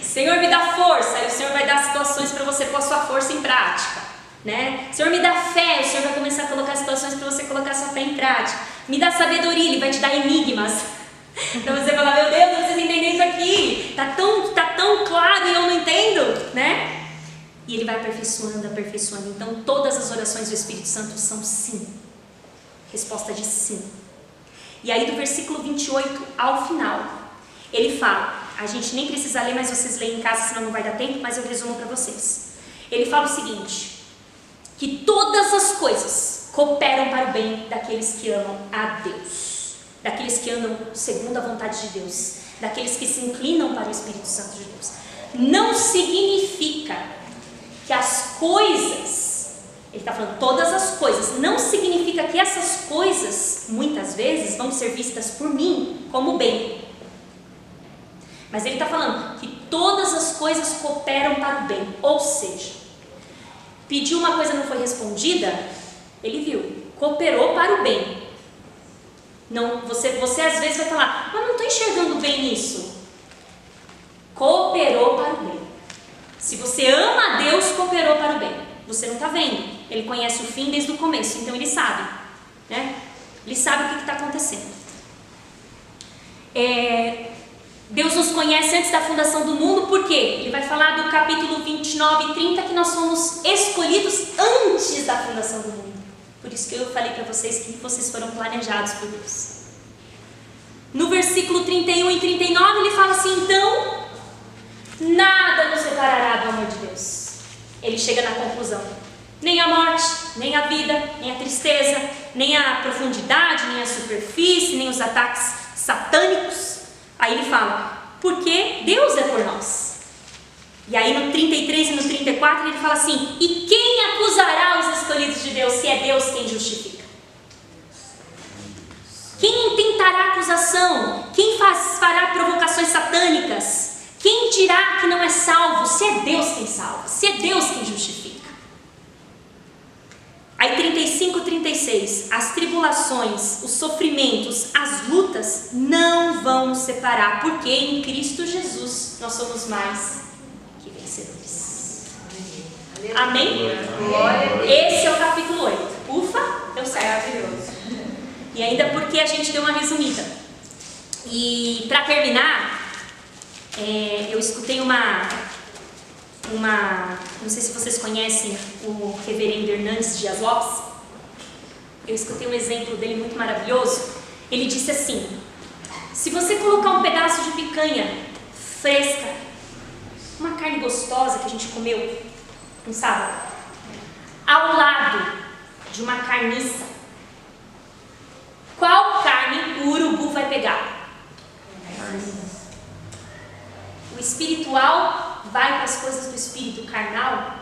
Senhor, me dá força. Aí o Senhor vai dar situações para você pôr a sua força em prática. Né? Senhor, me dá fé. O Senhor vai começar a colocar situações para você colocar a sua fé em prática. Me dá sabedoria. Ele vai te dar enigmas. Para você falar, meu Deus, eu preciso entender isso aqui. Tá tão claro e eu não entendo, né? E Ele vai aperfeiçoando. Então todas as orações do Espírito Santo são sim. Resposta de sim. E aí do versículo 28 ao final, ele fala, a gente nem precisa ler, mas vocês leem em casa, senão não vai dar tempo, mas eu resumo para vocês. Ele fala o seguinte, que todas as coisas cooperam para o bem daqueles que amam a Deus, daqueles que andam segundo a vontade de Deus, daqueles que se inclinam para o Espírito Santo de Deus. Não significa que as coisas, ele está falando todas as coisas, não significa que essas coisas, muitas vezes, vão ser vistas por mim como bem. Mas ele está falando que todas as coisas cooperam para o bem, ou seja, pediu uma coisa e não foi respondida, ele viu, cooperou para o bem. Não, você às vezes vai falar, mas não estou enxergando bem nisso. Cooperou para o bem. Se você ama a Deus, cooperou para o bem. Você não está vendo, ele conhece o fim desde o começo, então ele sabe, né? Ele sabe o que está acontecendo. Deus nos conhece antes da fundação do mundo, por quê? Ele vai falar do capítulo 29 e 30 que nós fomos escolhidos antes da fundação do mundo. Por isso que eu falei para vocês que vocês foram planejados por Deus. No versículo 31 e 39 ele fala assim, então, nada nos separará do amor de Deus. Ele chega na conclusão, nem a morte, nem a vida, nem a tristeza, nem a profundidade, nem a superfície, nem os ataques satânicos. Aí ele fala, porque Deus é por nós. E aí no 33 e no 34 ele fala assim, e quem acusará os escolhidos de Deus, se é Deus quem justifica? Quem intentará acusação? Quem fará provocações satânicas? Quem dirá que não é salvo, se é Deus quem salva, se é Deus quem justifica? Aí 35 e 36, as tribulações, os sofrimentos, as lutas não vão nos separar, porque em Cristo Jesus nós somos mais que vencedores. Amém? Esse é o capítulo 8. Ufa, deu certo. Maravilhoso. E ainda porque a gente deu uma resumida. E para terminar, eu escutei uma, não sei se vocês conhecem o reverendo Hernandes Dias Lopes. Eu escutei um exemplo dele muito maravilhoso. Ele disse assim, se você colocar um pedaço de picanha fresca, uma carne gostosa que a gente comeu no sábado, ao lado de uma carniça, qual carne o urubu vai pegar? O espiritual vai para as coisas do espírito, o carnal,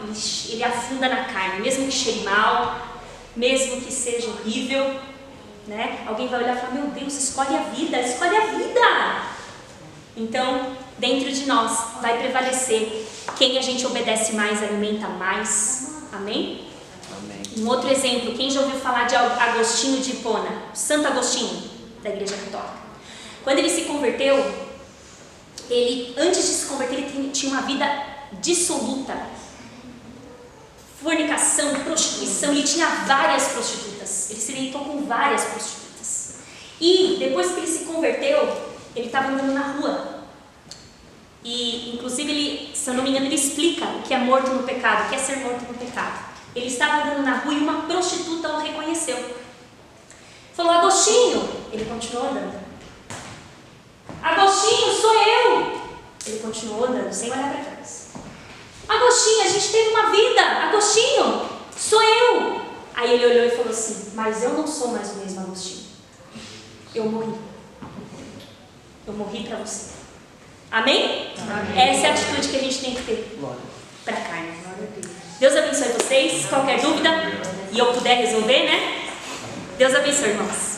ele afunda na carne, mesmo que cheire mal, mesmo que seja horrível, né? Alguém vai olhar e falar, meu Deus, escolhe a vida, escolhe a vida. Então, dentro de nós vai prevalecer quem a gente obedece mais, alimenta mais. Amém? Amém. Um outro exemplo, quem já ouviu falar de Agostinho de Hipona, Santo Agostinho, da Igreja Católica? Quando ele se converteu, antes de se converter, ele tinha uma vida dissoluta, fornicação, prostituição, ele tinha várias prostitutas, ele se deitou com várias prostitutas. E depois que ele se converteu, ele estava andando na rua. E inclusive ele, se eu não me engano, ele explica o que é morto no pecado, o que é ser morto no pecado. Ele estava andando na rua e uma prostituta o reconheceu. Falou, Agostinho, ele continuou andando. Agostinho, sou eu! Ele continuou andando, sem olhar para trás. Agostinho, a gente teve uma vida. Agostinho, sou eu! Aí ele olhou e falou assim, mas eu não sou mais o mesmo Agostinho. Eu morri. Eu morri para você. Amém? Amém. Essa é a atitude que a gente tem que ter para a carne. Deus abençoe vocês. Qualquer dúvida e eu puder resolver, né? Deus abençoe, irmãos.